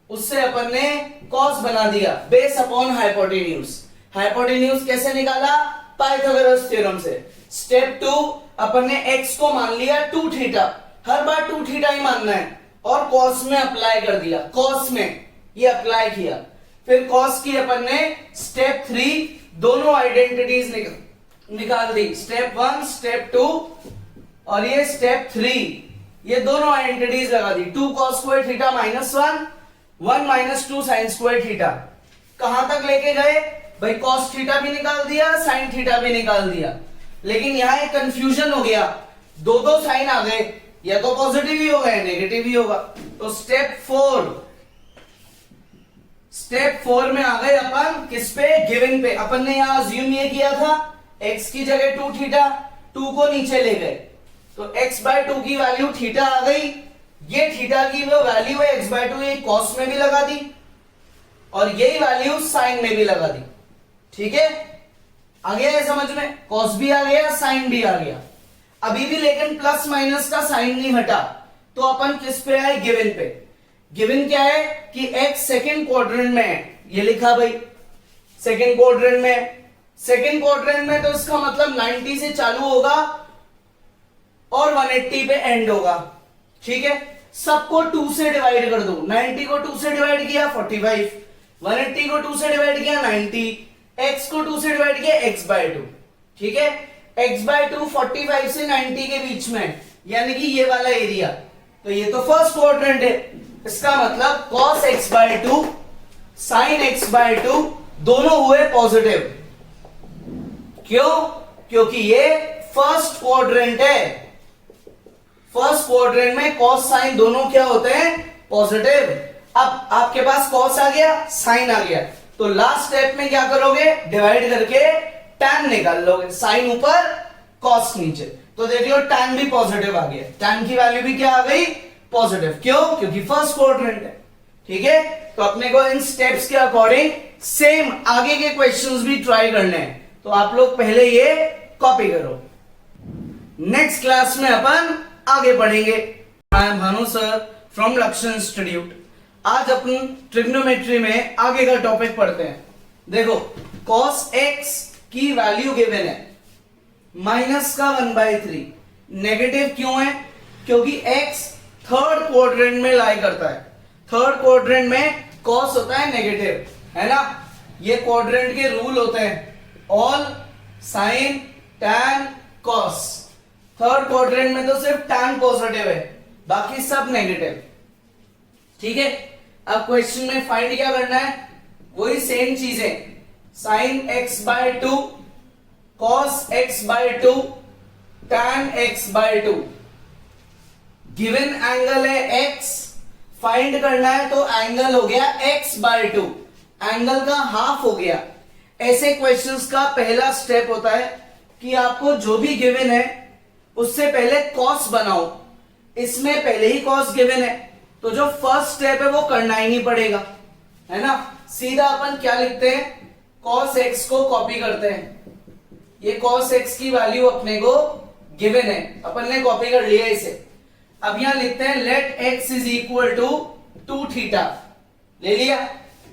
उससे अपन ने कॉस बना दिया, बेस अपॉन हाइपोटेन्यूज। हाइपोटेन्यूज कैसे निकाला, पाइथागोरस थ्योरम से। स्टेप 2 अपन ने x को मान लिया 2 थीटा, हर बार 2 थीटा ही मानना है, और कॉस में अप्लाई कर दिया, कॉस में ये अप्लाई किया। फिर कॉस की अपन ने स्टेप 3 दोनों आइडेंटिटीज निकाल दी, स्टेप 1 स्टेप 2 और ये स्टेप 3, ये दोनों आइडेंटिटीज लगा दी। 2 cos square theta -1, 1 - 2 sin square theta. कहां तक लेके गए भाई, cos थीटा भी निकाल दिया, sin थीटा भी निकाल दिया, लेकिन यहां एक कंफ्यूजन हो गया, दो साइन आ गए, या तो पॉजिटिव ही होगा या नेगेटिव ही होगा। तो स्टेप 4 में आ गए अपन किस पे, गिवन पे। अपन ने यहां अज्यूम ये किया था x की जगह 2 थीटा, 2 को नीचे ले गए, तो x/2 की वैल्यू थीटा आ गई, ये थीटा की वो वैल्यू है x/2, ये cos में भी लगा दी, और यही वैल्यू sin में भी लगा दी। ठीक है, आ गया है समझ में, cos भी आ गया, sin भी आ गया। अभी भी लेकिन प्लस माइनस का साइन नहीं हटा, तो अपन किस पे आए, गिवन पे। गिवन क्या है कि x सेकंड क्वाड्रेंट में है, ये लिखा भाई सेकंड क्वाड्रेंट में। सेकंड क्वाड्रेंट में तो इसका मतलब 90 से चालू होगा और 180 पे एंड होगा। ठीक है, सबको 2 से डिवाइड कर दो, 90 को 2 से डिवाइड किया 45, 180 को 2 से डिवाइड किया 90, x को 2 से डिवाइड किया x/2। ठीक है, x/2 45 से 90 के बीच में, यानी कि ये वाला एरिया, तो ये तो फर्स्ट क्वाड्रेंट है। इसका मतलब cos x/2 sin x/2 दोनों हुए पॉजिटिव। क्यों, क्योंकि ये फर्स्ट क्वाड्रेंट है, फर्स्ट क्वाड्रेंट में cos sin दोनों क्या होते हैं, पॉजिटिव। अब आपके पास cos आ गया, sin आ गया, तो लास्ट स्टेप में क्या करोगे, डिवाइड करके tan निकाल लोगे, sin ऊपर cos नीचे, तो देख लो tan भी पॉजिटिव आ गया, tan की वैल्यू भी क्या आ गई, पॉजिटिव। क्यों, क्योंकि फर्स्ट क्वाड्रेंट है। ठीक है, तो अपने को इन स्टेप्स के अकॉर्डिंग सेम आगे के क्वेश्चंस भी ट्राई करने हैं, तो आप लोग पहले ये कॉपी करो। नेक्स्ट क्लास में अपन आगे पढ़ेंगे। I am Bhanu sir from लक्ष्य इंस्टीट्यूट। आज अपन ट्रिग्नोमेट्री में आगे का टॉपिक पढ़ते हैं। देखो, cos x की वैल्यू गिवन है -1/3। नेगेटिव क्यों है, क्योंकि x थर्ड क्वाड्रेंट में लाई करता है। थर्ड क्वाड्रेंट में cos होता है नेगेटिव, है ना, ये क्वाड्रेंट के रूल होते हैं, all sine tan cos। Third quadrant में तो सिर्फ tan पॉजिटिव है, बाकी सब नेगेटिव। ठीक है, अब क्वेश्चन में फाइंड क्या करना है, वही सेम चीजें, sin x/2 cos x/2 tan x/2। Given angle है x, फाइंड करना है तो एंगल हो गया x/2, एंगल का हाफ हो गया। ऐसे क्वेश्चंस का पहला स्टेप होता है कि आपको जो भी गिवन है उससे पहले कॉस बनाओ। इसमें पहले ही कॉस गिवन है तो जो फर्स्ट स्टेप है वो करना ही नहीं पड़ेगा, है ना। सीधा अपन क्या लिखते हैं, कॉस एक्स को कॉपी करते हैं। ये कॉस एक्स की वैल्यू अपने को गिवन है, अपन ने कॉपी कर लिया इसे। अब यहां लिखते हैं let x is equal to 2 theta, ले लिया।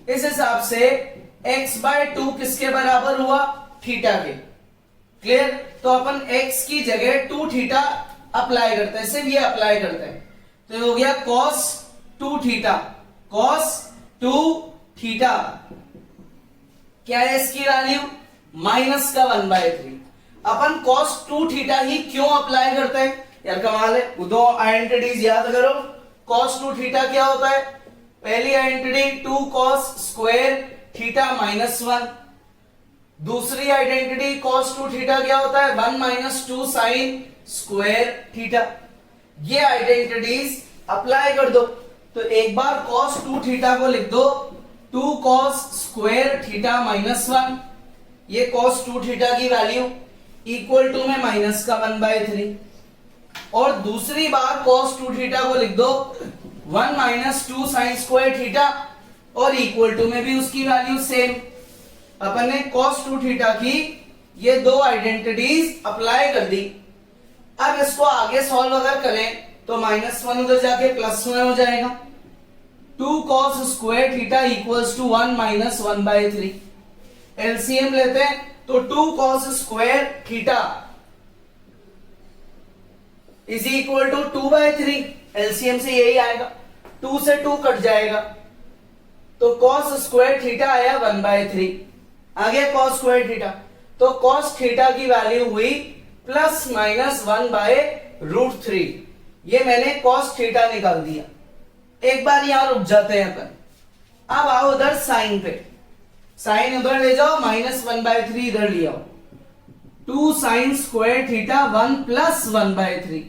इस हिसाब से x/2 किसके बराबर हुआ, थीटा के। क्लियर। तो अपन x की जगह 2 थीटा अप्लाई करते हैं, सिर्फ ये अप्लाई करते हैं। तो ये हो गया cos 2 थीटा, cos 2 थीटा। क्या है इसकी वैल्यू, माइनस का 1/3। अपन cos 2 थीटा ही क्यों अप्लाई करते हैं यार, कमाल है। दो आइडेंटिटीज याद करो। cos 2 थीटा क्या होता है, पहली आइडेंटिटी 2 cos स्क्वायर थीटा -1। दूसरी आइडेंटिटी cos 2 थीटा क्या होता है, 1 - 2 sin स्क्वायर थीटा। ये आइडेंटिटीज अप्लाई कर दो। तो एक बार cos 2 थीटा को लिख दो 2 cos स्क्वायर थीटा -1, ये cos 2 थीटा की वैल्यू इक्वल टू में माइनस का 1/3। और दूसरी बार cos 2 थीटा को लिख दो 1 - 2 sin स्क्वायर थीटा, और इक्वल टू में भी उसकी वैल्यू सेम। अपन ने cos 2 थीटा की ये दो आइडेंटिटीज अप्लाई कर दी। अब इसको आगे सॉल्व अगर करें तो -1 उधर जाके +1 हो जाएगा। 2 cos square theta equals to 1 - 1/3। LCM लेते हैं तो 2 cos square theta is equal to 2/3। LCM से यही आएगा, 2 से 2 कट जाएगा तो cos स्क्वायर थीटा आया 1/3। आ गया cos स्क्वायर थीटा। तो cos थीटा की वैल्यू हुई +-1/√3। ये मैंने cos थीटा निकाल दिया। एक बार यहां रुक जाते हैं अपन। अब आओ उधर साइन पे, साइन उधर ले जाओ, -1/3 इधर ले आओ। 2 sin स्क्वायर थीटा 1 + 1/3।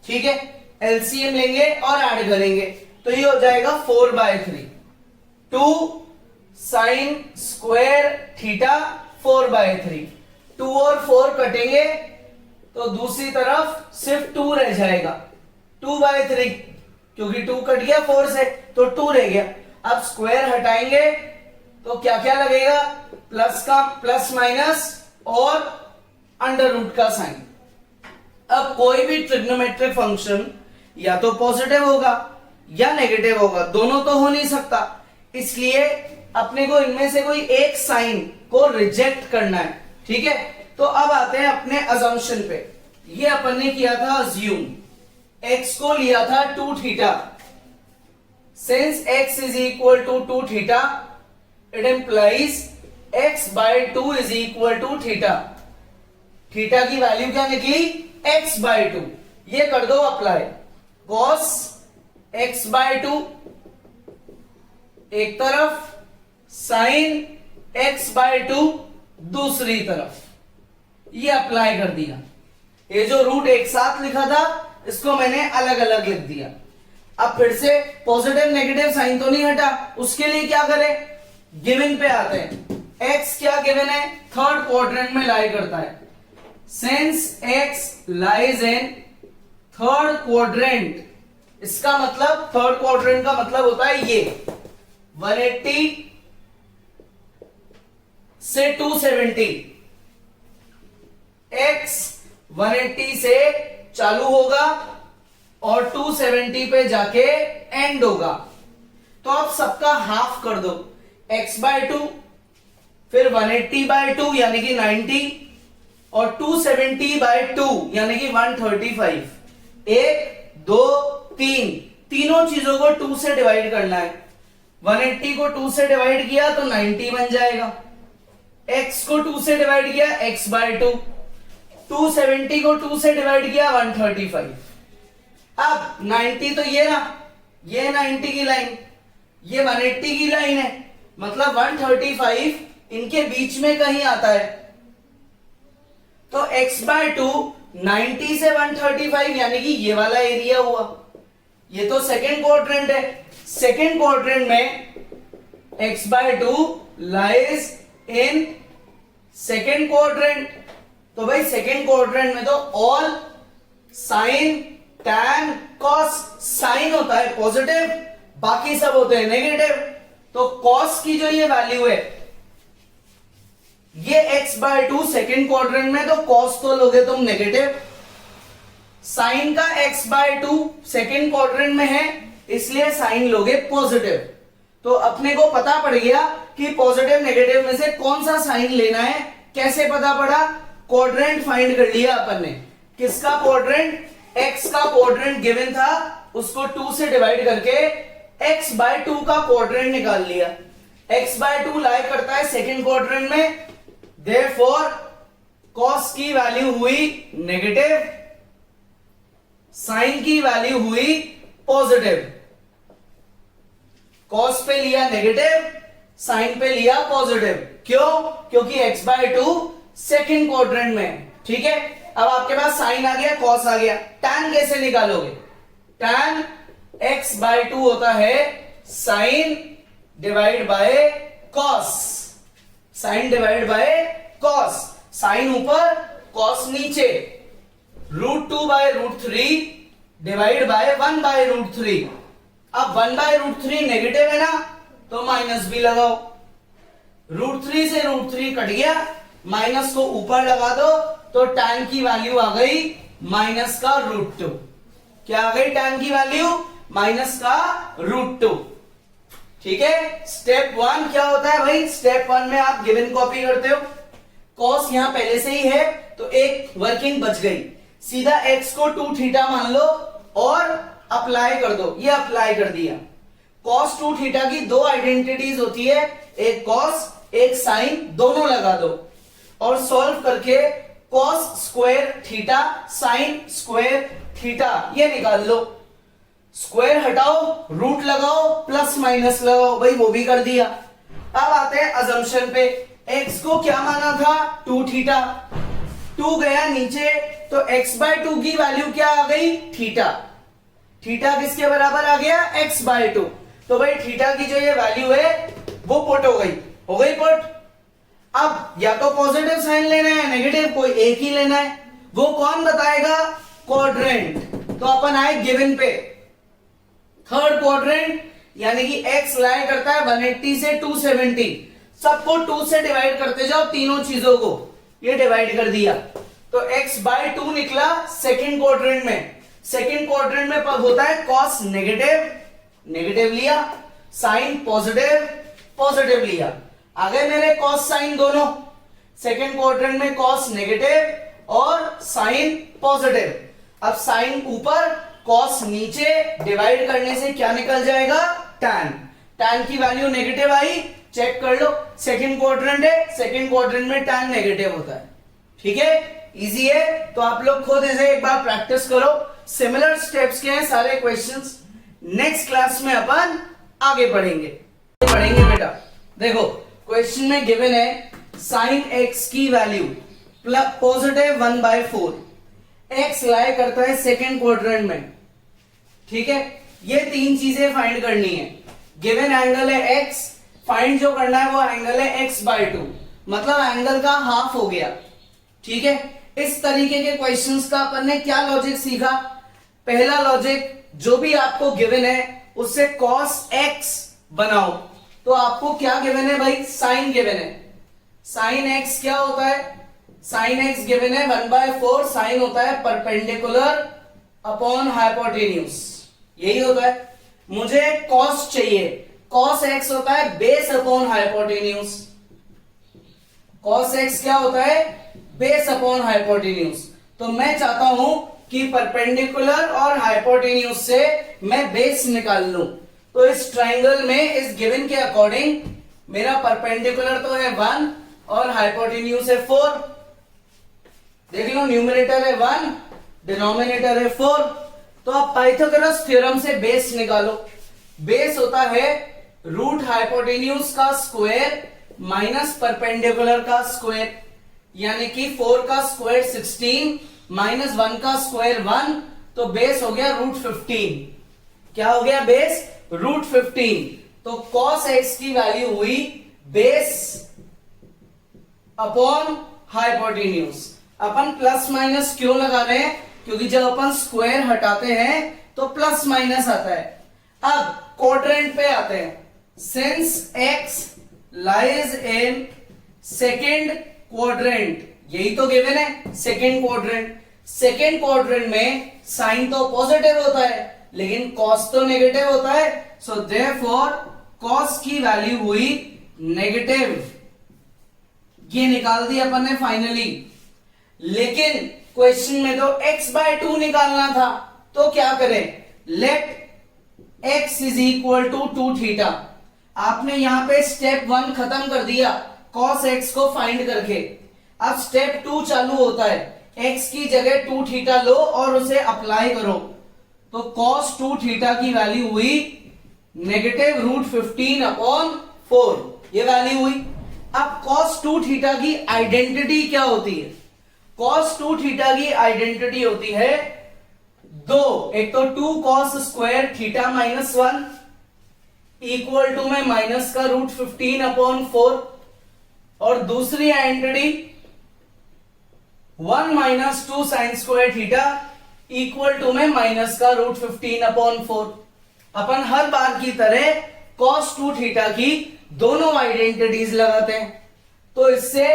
ठीक है, एलसीएम लेंगे और ऐड करेंगे तो ये हो जाएगा 4/3। 2 sin स्क्वायर थीटा 4/3। 2 और 4 कटेंगे तो दूसरी तरफ सिर्फ 2 रह जाएगा, 2/3, क्योंकि 2 कट गया 4 से तो 2 रह गया। अब स्क्वायर हटाएंगे तो क्या क्या लगेगा, प्लस का प्लस माइनस और अंडर रूट का साइन। अब कोई भी ट्रिग्नोमेट्रिक फंक्शन या तो पॉजिटिव होगा या नेगेटिव होगा, दोनों तो हो नहीं सकता। इसलिए अपने को इनमें से कोई एक साइन को रिजेक्ट करना है। ठीक है, तो अब आते हैं अपने अजम्पशन पे। ये अपन ने किया था अज्यूम, x को लिया था 2 theta. Since x is equal to 2 theta, it implies x/2 is equal to theta. Theta की वैल्यू क्या निकली, x/2। ये कर दो अप्लाई, cos x/2 एक तरफ, sin x/2 दूसरी तरफ। ये अप्लाई कर दिया। ये जो रूट एक साथ लिखा था इसको मैंने अलग अलग लिख दिया। अब फिर से पॉजिटिव नेगेटिव साइन तो नहीं हटा, उसके लिए क्या करें, गिवन पे आते हैं। x क्या गिवन है, थर्ड क्वाड्रेंट में लाई करता है। Since x lies in third quadrant, इसका मतलब थर्ड क्वाड्रेंट का मतलब होता है ये 180 से 270। x 180 से चालू होगा और 270 पे जाके एंड होगा। तो आप सबका हाफ कर दो, x/2 फिर 180/2 यानी कि 90 और 270/2 यानी कि 135। 1 2 3 तीनों चीजों को 2 से डिवाइड करना है। 180 को 2 से डिवाइड किया तो 90 बन जाएगा। x को 2 से डिवाइड किया x/2, 270 को 2 से डिवाइड किया 135। अब 90 तो ये ना, ये 90 की लाइन, ये 180 की लाइन है, मतलब 135 इनके बीच में कहीं आता है। तो x/2 90 से 135 यानी कि ये वाला एरिया हुआ। ये तो सेकेंड क्वाड्रेंट है। सेकेंड क्वाड्रेंट में x/2 lies in second quadrant. तो भाई सेकेंड क्वाड्रेंट में तो all sine tan cos, sine होता है पॉजिटिव, बाकी सब होते हैं नेगेटिव। तो कॉस की जो ये वैल्यू है ये x/2 सेकेंड क्वाड्रेंट में, तो कॉस तो लोगे तुम नेगेटिव। साइन का x/2 सेकेंड क्वाड्रेंट में है, इसलिए साइन लोगे पॉजिटिव। तो अपने को पता पड़ गया कि पॉजिटिव नेगेटिव में से कौन सा साइन लेना है। कैसे पता पड़ा? क्वाड्रेंट फाइंड कर लिया अपन ने। किसका क्वाड्रेंट? x का क्वाड्रेंट गिवन था, उसको 2 से डिवाइड करके x/2 का क्वाड्रेंट निकाल लिया। x/2 लाई करता है सेकेंड क्वाड्रेंट में, देयरफॉर cos की वैल्यू हुई नेगेटिव, साइन की वैल्यू हुई पॉजिटिव। cos पे लिया नेगेटिव, साइन पे लिया पॉजिटिव। क्यों? क्योंकि x/2 सेकेंड क्वाड्रेंट में। ठीक है, अब आपके पास साइन आ गया, cos आ गया। tan कैसे निकालोगे? tan x/2 होता है sine divide by cos, sine divide by cos। Sine ऊपर, cos नीचे, √2/√3 डिवाइड बाय 1/√3। अब 1/√3 नेगेटिव है ना, तो माइनस भी लगाओ। √3 से √3 कट गया, माइनस को ऊपर लगा दो, तो tan की वैल्यू आ गई माइनस का √2। क्या आ गई tan की वैल्यू? माइनस का √2। ठीक है, स्टेप 1 क्या होता है भाई? स्टेप 1 में आप गिवन कॉपी करते हो, cos यहां पहले से ही है तो एक वर्किंग बच गई। सीधा x को 2θ मान लो और अप्लाई कर दो। ये अप्लाई कर दिया। cos 2θ की दो आइडेंटिटीज होती है, एक cos एक साइन, दोनों लगा दो और सॉल्व करके cos square theta sine square theta ये निकाल लो। स्क्वायर हटाओ, रूट लगाओ, प्लस माइनस लगाओ, भाई वो भी कर दिया। अब आते हैं अजम्पशन पे। x को क्या माना था? 2θ, 2 गया नीचे, तो x/2 की वैल्यू क्या आ गई? थीटा। थीटा किसके बराबर आ गया? x/2। तो भाई थीटा की जो ये वैल्यू है वो पुट हो गई पुट। अब या तो पॉजिटिव साइन लेना है, नेगेटिव, कोई एक ही लेना है। वो कौन बताएगा? क्वाड्रेंट। तो अपन आए गिवन पे, थर्ड क्वाड्रेंट, यानी कि x लाई करता है 180 से 270। सबको 2 से डिवाइड करते जाओ, तीनों चीजों को। ये डिवाइड कर दिया तो x/2 निकला सेकेंड क्वाड्रेंट में। सेकेंड क्वाड्रेंट में होता है cos नेगेटिव, नेगेटिव लिया, साइन पॉजिटिव, पॉजिटिव लिया। आ गए मेरे cos साइन दोनों। सेकेंड क्वाड्रेंट में cos नेगेटिव और साइन पॉजिटिव। अब साइन ऊपर, cos नीचे, डिवाइड करने से क्या निकल जाएगा? tan। tan की वैल्यू नेगेटिव आई, चेक कर लो। सेकेंड क्वाड्रेंट है, सेकेंड क्वाड्रेंट में tan नेगेटिव होता है। ठीक है, इजी है। तो आप लोग खुद इसे एक बार प्रैक्टिस करो। सिमिलर स्टेप्स के हैं सारे क्वेश्चंस। नेक्स्ट क्लास में अपन आगे पढ़ेंगे बेटा। देखो क्वेश्चन में गिवन है साइन x की वैल्यू पॉजिटिव 1/4। x लाई करता है सेकेंड क्वाड्रेंट में। ठीक है, ये तीन चीजें फाइंड करनी है। गिवन एंगल है x, फाइंड जो करना है वो एंगल है x/2, मतलब एंगल का हाफ हो गया। ठीक है, इस तरीके के क्वेश्चंस का अपन ने क्या लॉजिक सीखा? पहला लॉजिक, जो भी आपको गिवन है उससे cos x बनाओ। तो आपको क्या गिवन है भाई? साइन गिवन है। साइन x क्या होता है? साइन x गिवन है 1/4, साइन होता है परपेंडिकुलर अपॉन हाइपोटेन्यूज, यही होता है। मुझे cos चाहिए, cos x होता है base upon hypotenuse. cos x क्या होता है? Base upon hypotenuse. तो मैं चाहता हूं कि परपेंडिकुलर और हाइपोटेन्यूज से मैं बेस निकाल लूं। तो इस ट्राइंगल में इस गिवन के अकॉर्डिंग मेरा परपेंडिकुलर तो है 1 और हाइपोटेन्यूज है 4। देख लो, न्यूमरेटर है 1, डिनोमिनेटर है 4। तो आप पाइथागोरस थ्योरम से बेस निकालो। बेस होता है रूट हाइपोटेन्यूज का स्क्वायर माइनस परपेंडिकुलर का स्क्वायर, यानी कि 4 का स्क्वायर 16 माइनस 1 का स्क्वायर 1, तो बेस हो गया √15। क्या हो गया बेस? √15। तो cos x की वैल्यू हुई बेस अपॉन हाइपोटेन्यूज। अपन प्लस माइनस क्यों लगा रहे हैं? क्योंकि जब अपन स्क्वायर हटाते हैं तो प्लस माइनस आता है। अब क्वाड्रेंट पे आते हैं। Since x lies in second quadrant, यही तो गिवन है सेकेंड क्वाड्रेंट। सेकेंड क्वाड्रेंट में साइन तो पॉजिटिव होता है लेकिन कॉस तो नेगेटिव होता है। सो देयरफॉर कॉस की वैल्यू हुई नेगेटिव। ये निकाल दिया अपन ने फाइनली। लेकिन क्वेश्चन में तो x/2 निकालना था, तो क्या करें? Let x is equal to 2 theta. आपने यहां पे स्टेप 1 खत्म कर दिया cos x को फाइंड करके। अब स्टेप 2 चालू होता है। x की जगह 2 थीटा लो और उसे अप्लाई करो, तो cos 2 थीटा की वैल्यू हुई नेगेटिव √15/4। ये वैल्यू हुई। अब cos 2 थीटा की आइडेंटिटी क्या होती है? cos 2 थीटा की आइडेंटिटी होती है दो। एक तो 2 cos square theta -1 equal to में माइनस का √15/4, और दूसरी identity 1 minus 2 sine square theta equal to में माइनस का √15/4। अपन हर बार की तरह cos 2 थीटा की दोनों आइडेंटिटीज लगाते हैं। तो इससे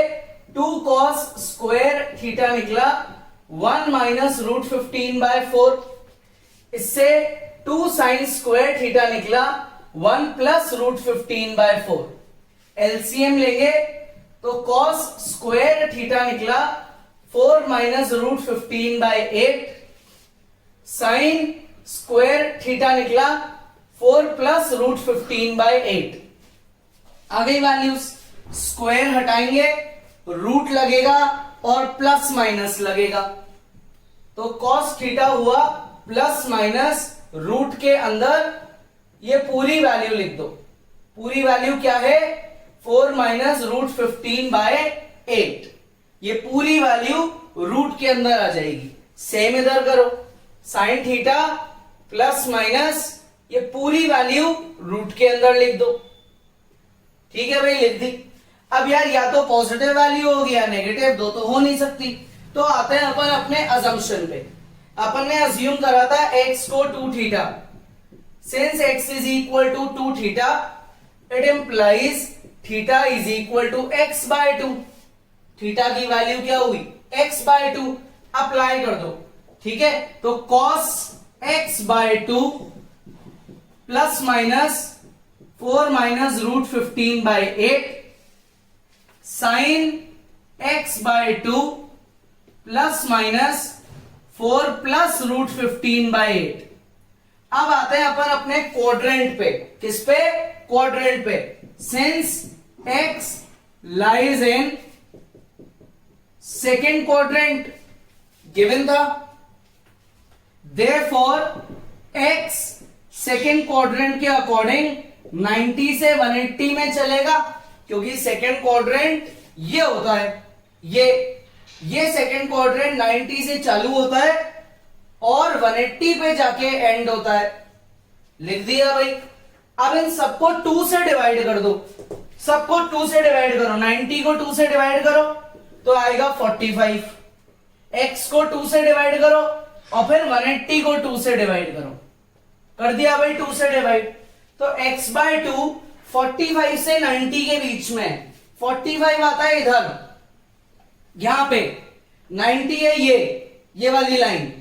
2 cos स्क्वायर थीटा निकला 1 माइनस √15/4। इससे 2 साइन स्क्वायर थीटा निकला 1 प्लस √15/4। एलसीएम लेंगे तो cos स्क्वायर थीटा निकला 4 माइनस √15/8। साइन स्क्वायर थीटा निकला 4 प्लस √15/8। आ गई वैल्यूज। स्क्वायर हटाएंगे, रूट लगेगा और प्लस माइनस लगेगा, तो cos थीटा हुआ प्लस माइनस रूट के अंदर ये पूरी वैल्यू लिख दो। पूरी वैल्यू क्या है? 4 माइनस √15/8। ये पूरी वैल्यू रूट के अंदर आ जाएगी। सेम इधर करो, साइन थीटा प्लस माइनस ये पूरी वैल्यू रूट के अंदर लिख दो। ठीक है भाई, लिख दी। अब यार या तो पॉजिटिव वैल्यू होगी या नेगेटिव, दो तो हो नहीं सकती। तो आते हैं अपन अपने अजम्पशन पे। अपन ने अज्यूम करा था x को 2 theta. Since x is equal to 2 theta, it implies theta is equal to x/2। Theta की वैल्यू क्या हुई? x/2। अप्लाई कर दो। ठीक है, तो cos x/2 plus minus 4 minus √15/8 sine x/2 plus minus 4 plus √15/8। अब आते हैं अपन अपने क्वाड्रेंट पे। किस पे? क्वाड्रेंट पे। Since x lies in second quadrant given था, देयरफॉर x सेकेंड क्वाड्रेंट के अकॉर्डिंग 90 से 180 में चलेगा, क्योंकि सेकेंड क्वाड्रेंट ये होता है। ये सेकेंड क्वाड्रेंट 90 से चालू होता है और 180 पे जाके एंड होता है। लिख दिया भाई। अब इन सबको 2 से डिवाइड कर दो। सबको 2 से डिवाइड करो। 90 को 2 से डिवाइड करो तो आएगा 45। x को 2 से डिवाइड करो और फिर 180 को 2 से डिवाइड करो। कर दिया भाई 2 से डिवाइड। तो x/2 45 से 90 के बीच में। 45 आता है इधर, यहां पे 90 है ये वाली लाइन,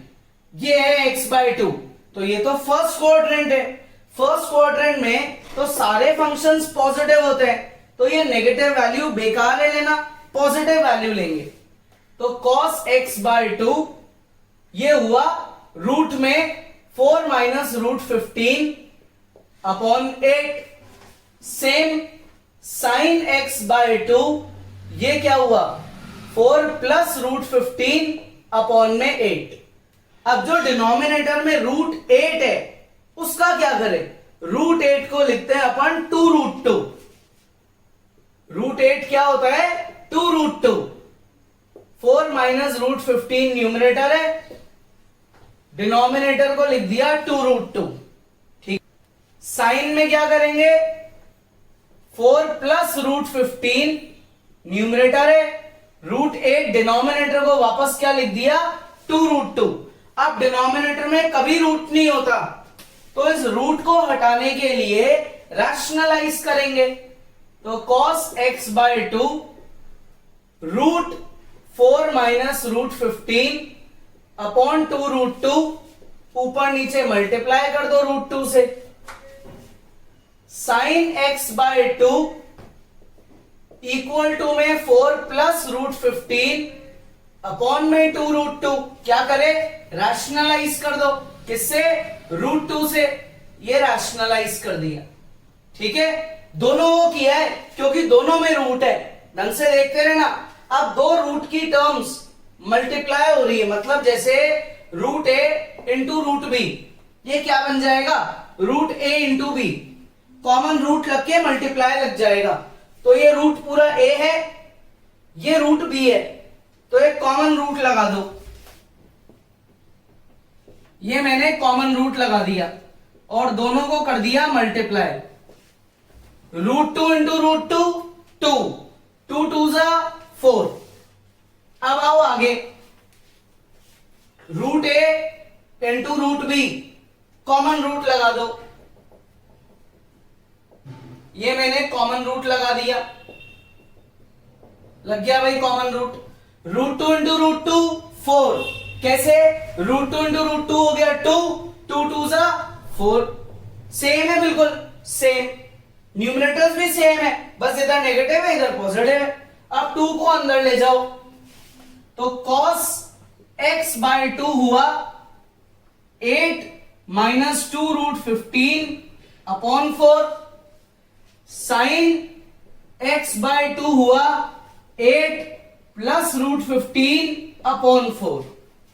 ये है x/2। तो ये तो फर्स्ट क्वाड्रेंट है। फर्स्ट क्वाड्रेंट में तो सारे फंक्शंस पॉजिटिव होते हैं, तो ये नेगेटिव वैल्यू बेकार है लेना, पॉजिटिव वैल्यू लेंगे। तो cos x/2 ये हुआ रूट में 4 माइनस √15/8। सेम साइन x/2 ये क्या हुआ? 4 प्लस √15/8। अब जो डिनोमिनेटर में √8 है उसका क्या करें? √8 को लिखते हैं अपन 2√2। √8 क्या होता है? 2√2। 4 माइनस √15 न्यूमिनेटर है, डिनोमिनेटर को लिख दिया 2√2। ठीक। साइन में क्या करेंगे? 4 प्लस √15 न्यूमरेटर है √8, डिनोमिनेटर को वापस क्या लिख दिया 2√2। अब डिनोमिनेटर में कभी रूट नहीं होता, तो इस रूट को हटाने के लिए रैशनलाइज करेंगे। तो cos x bye 2 √4 minus √15 upon 2√2, ऊपर नीचे मल्टीप्लाई कर दो √2 से। sin x bye 2 equal to में 4 प्लस √15 अपॉन में 2√2, क्या करे रैशनलाइज कर दो, किससे √2 से, ये रैशनलाइज कर दिया। ठीक है, दोनों वो किया है क्योंकि दोनों में रूट है, ढंग से देखते रहना। अब दो रूट की टर्म्स मल्टीप्लाई हो रही है, मतलब जैसे √a इंटू √b, ये क्या बन जाएगा √a into b, common root लग के मल्टीप्लाई लग जाएगा। तो ये रूट पूरा a है, ये रूट b है, तो एक कॉमन रूट लगा दो। ये मैंने कॉमन रूट लगा दिया और दोनों को कर दिया मल्टीप्लाई। √2 इंटू √2 2, 2 2 जा 4। अब आओ आगे, √a into √b, common root लगा दो। ये मैंने कॉमन रूट लगा दिया, लग गया भाई कॉमन रूट। √2 इंटू √2 4, कैसे √2 इंटू √2 हो गया 2, 2 2 जा 4, सेम है बिल्कुल सेम, न्यूमरेटर्स भी सेम है, बस इधर नेगेटिव है इधर पॉजिटिव है। अब 2 को अंदर ले जाओ, तो cos x बाय 2 हुआ 8 minus 2√15 upon 4, sin x bye 2 हुआ 8 प्लस √15 अपॉन 4।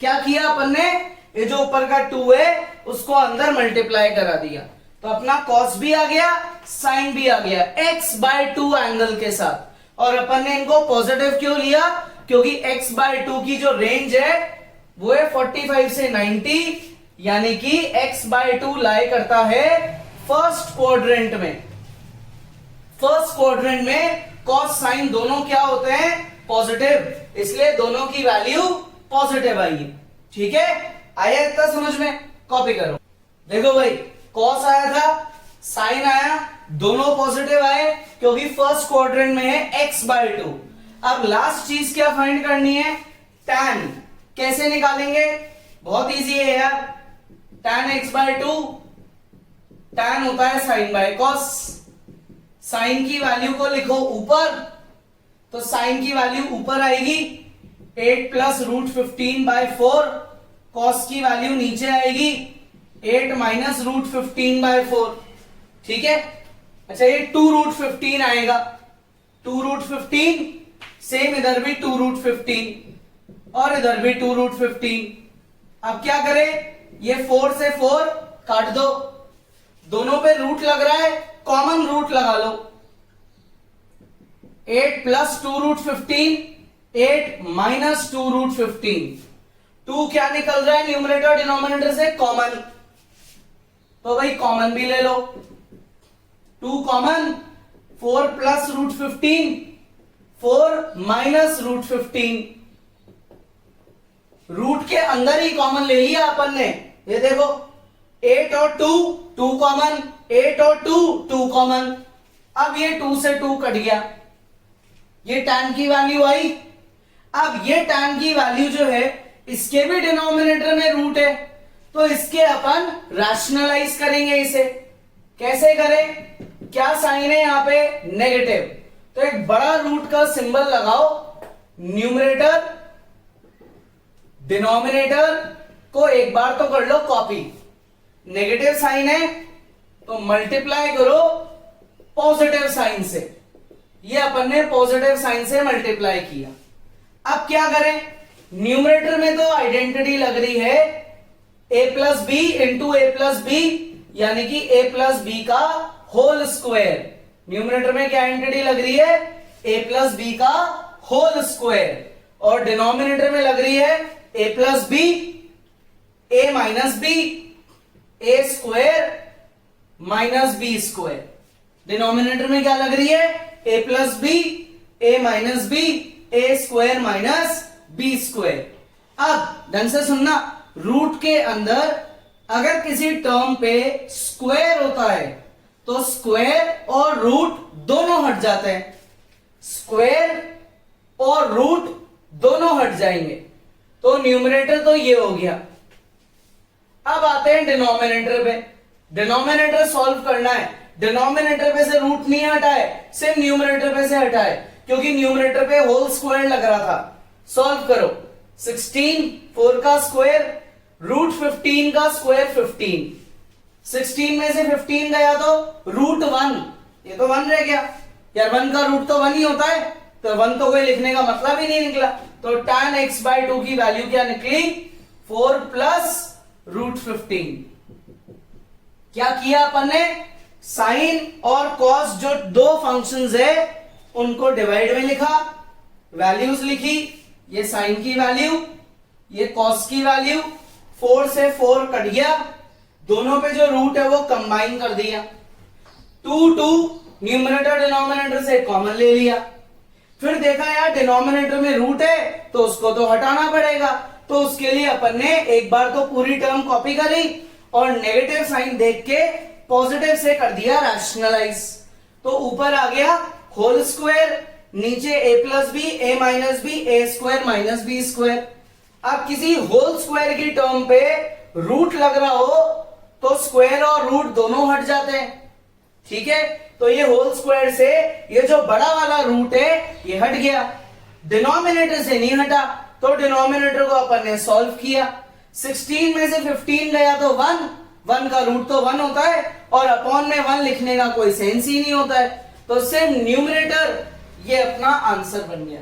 क्या किया अपन ने, ये जो ऊपर का 2 है उसको अंदर मल्टीप्लाई करा दिया, तो अपना cos भी आ गया sin भी आ गया x बाय 2 एंगल के साथ। और अपन ने इनको पॉजिटिव क्यों लिया, क्योंकि x बाय 2 की जो रेंज है वो है 45 से 90, यानी कि x बाय 2 लाई करता है फर्स्ट क्वाड्रेंट में। फर्स्ट क्वाड्रेंट में cos sin दोनों क्या होते हैं पॉजिटिव, इसलिए दोनों की वैल्यू पॉजिटिव आई है। ठीक है, आया इतना समझ में, कॉपी करो। देखो भाई cos आया था, sin आया, दोनों पॉजिटिव आए क्योंकि फर्स्ट क्वाड्रेंट में है x बाय 2। अब लास्ट चीज क्या फाइंड करनी है, tan। कैसे निकालेंगे, बहुत इजी है यार, tan x बाय 2 tan होता है sin बाय cos। साइन की वैल्यू को लिखो ऊपर, तो साइन की वैल्यू ऊपर आएगी 8 प्लस √15 बाय 4, कॉस की वैल्यू नीचे आएगी 8 माइनस √15 बाय 4। ठीक है, अच्छा ये 2√15 आएगा, 2√15, सेम इधर भी 2√15 और इधर भी 2√15। अब क्या करें, ये 4 से 4 काट दो, दोनों पे रूट लग रहा है, कॉमन रूट लगा लो। 8 प्लस 2√15, 8 माइनस 2√15, 2 क्या निकल रहा है न्यूमरेटर डिनोमिनेटर से कॉमन, तो भाई कॉमन भी ले लो, 2 कॉमन, 4 प्लस √15, 4 माइनस √15, रूट के अंदर ही कॉमन ले लिया अपन ने। ये देखो 8 और 2, 2 कॉमन, 8 और 2, 2 कॉमन। अब ये 2 से 2 कट गया, ये tan की वैल्यू आई। अब ये tan की वैल्यू जो है इसके भी डिनोमिनेटर में रूट है, तो इसके अपन रैशनलाइज करेंगे। इसे कैसे करें, क्या साइन है यहाँ पे नेगेटिव, तो एक बड़ा रूट का सिंबल लगाओ, न्यूमरेटर डिनोमिनेटर को एक बार तो कर लो कॉपी, नेगेटिव साइन है तो मल्टीप्लाई करो पॉजिटिव साइन से, ये अपन ने पॉजिटिव साइन से मल्टीप्लाई किया। अब क्या करें, न्यूमरेटर में तो आइडेंटिटी लग रही है a plus B into A plus B, यानी कि a प्लस बी का होल स्क्वायर। न्यूमरेटर में क्या आइडेंटिटी लग रही है, a प्लस बी का होल स्क्वायर, और डिनोमिनेटर में लग रही है a plus B, a minus B, a square minus B square. Denominator में क्या लग रही है, a plus B, A minus B, A square minus B square. अब ढंग से सुनना, रूट के अंदर अगर किसी टर्म पे स्क्वायर होता है तो स्क्वायर और रूट दोनों हट जाते हैं, स्क्वायर और रूट दोनों हट जाएंगे। तो न्यूमरेटर तो ये हो गया। अब आते हैं डिनोमिनेटर पे। डिनोमिनेटर सॉल्व करना है, डिनोमिनेटर पे से रूट नहीं हटाए, सिर्फ न्यूमरेटर पे से हटाए, क्योंकि न्यूमरेटर पे होल स्क्वायर लग रहा था। सॉल्व करो, 16 4 का स्क्वायर रूट 15 का स्क्वायर 15, 16 में से 15 गया तो रूट 1, ये तो 1 रह गया यार, 1 का रूट तो 1 ही होता है, तो 1 तो कोई लिखने का मतलब ही नहीं निकला। तो tan x/2 की वैल्यू क्या निकली, 4 प्लस रूट 15। क्या किया अपन ने, साइन और कॉस जो दो फंक्शंस है उनको डिवाइड में लिखा, वैल्यूज लिखी, ये साइन की वैल्यू, ये कॉस की वैल्यू, 4 से 4 कट गया, दोनों पे जो रूट है वो कंबाइन कर दिया, 2 न्यूमरेटर डिनोमिनेटर से कॉमन ले लिया। फिर देखा यार डिनोमिनेटर में रूट है तो उसको तो हटाना पड़ेगा, तो उसके लिए अपन ने एक बार तो पूरी टर्म कॉपी करी और नेगेटिव साइन देख के पॉजिटिव से कर दिया रैशनलाइज। तो ऊपर आ गया होल स्क्वायर, नीचे a plus B, a minus B, A square minus B square. अब किसी होल स्क्वायर की टर्म पे रूट लग रहा हो तो स्क्वायर और रूट दोनों हट जाते हैं, ठीक है। तो ये होल स्क्वायर से ये जो बड़ा वाला रूट है ये हट गया, डिनोमिनेटर से नहीं हटा, तो डिनोमिनेटर को अपन ने सॉल्व किया। 16 में से 15 गया तो 1, 1 का रूट तो 1 होता है और अपॉन में 1 लिखने का कोई सेंस ही नहीं होता है, तो सिर्फ न्यूमरेटर ये अपना आंसर बन गया।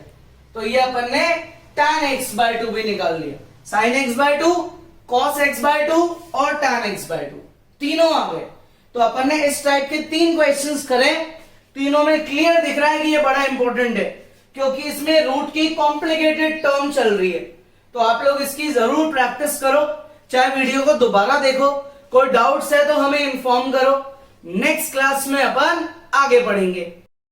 तो ये अपन ने tan x/2 भी निकाल लिया, sin x/2, cos x/2 और tan x/2 तीनों आ गए। तो अपन ने इस टाइप के 3 क्वेश्चंस करे, तीनों में क्लियर दिख रहा है कि ये बड़ा इंपॉर्टेंट है, क्योंकि इसमें रूट की कॉम्प्लिकेटेड टर्म चल रही है। तो आप लोग इसकी जरूर प्रैक्टिस करो, चाहे वीडियो को दोबारा देखो, कोई डाउट्स है तो हमें इन्फॉर्म करो। नेक्स्ट क्लास में अपन आगे बढ़ेंगे।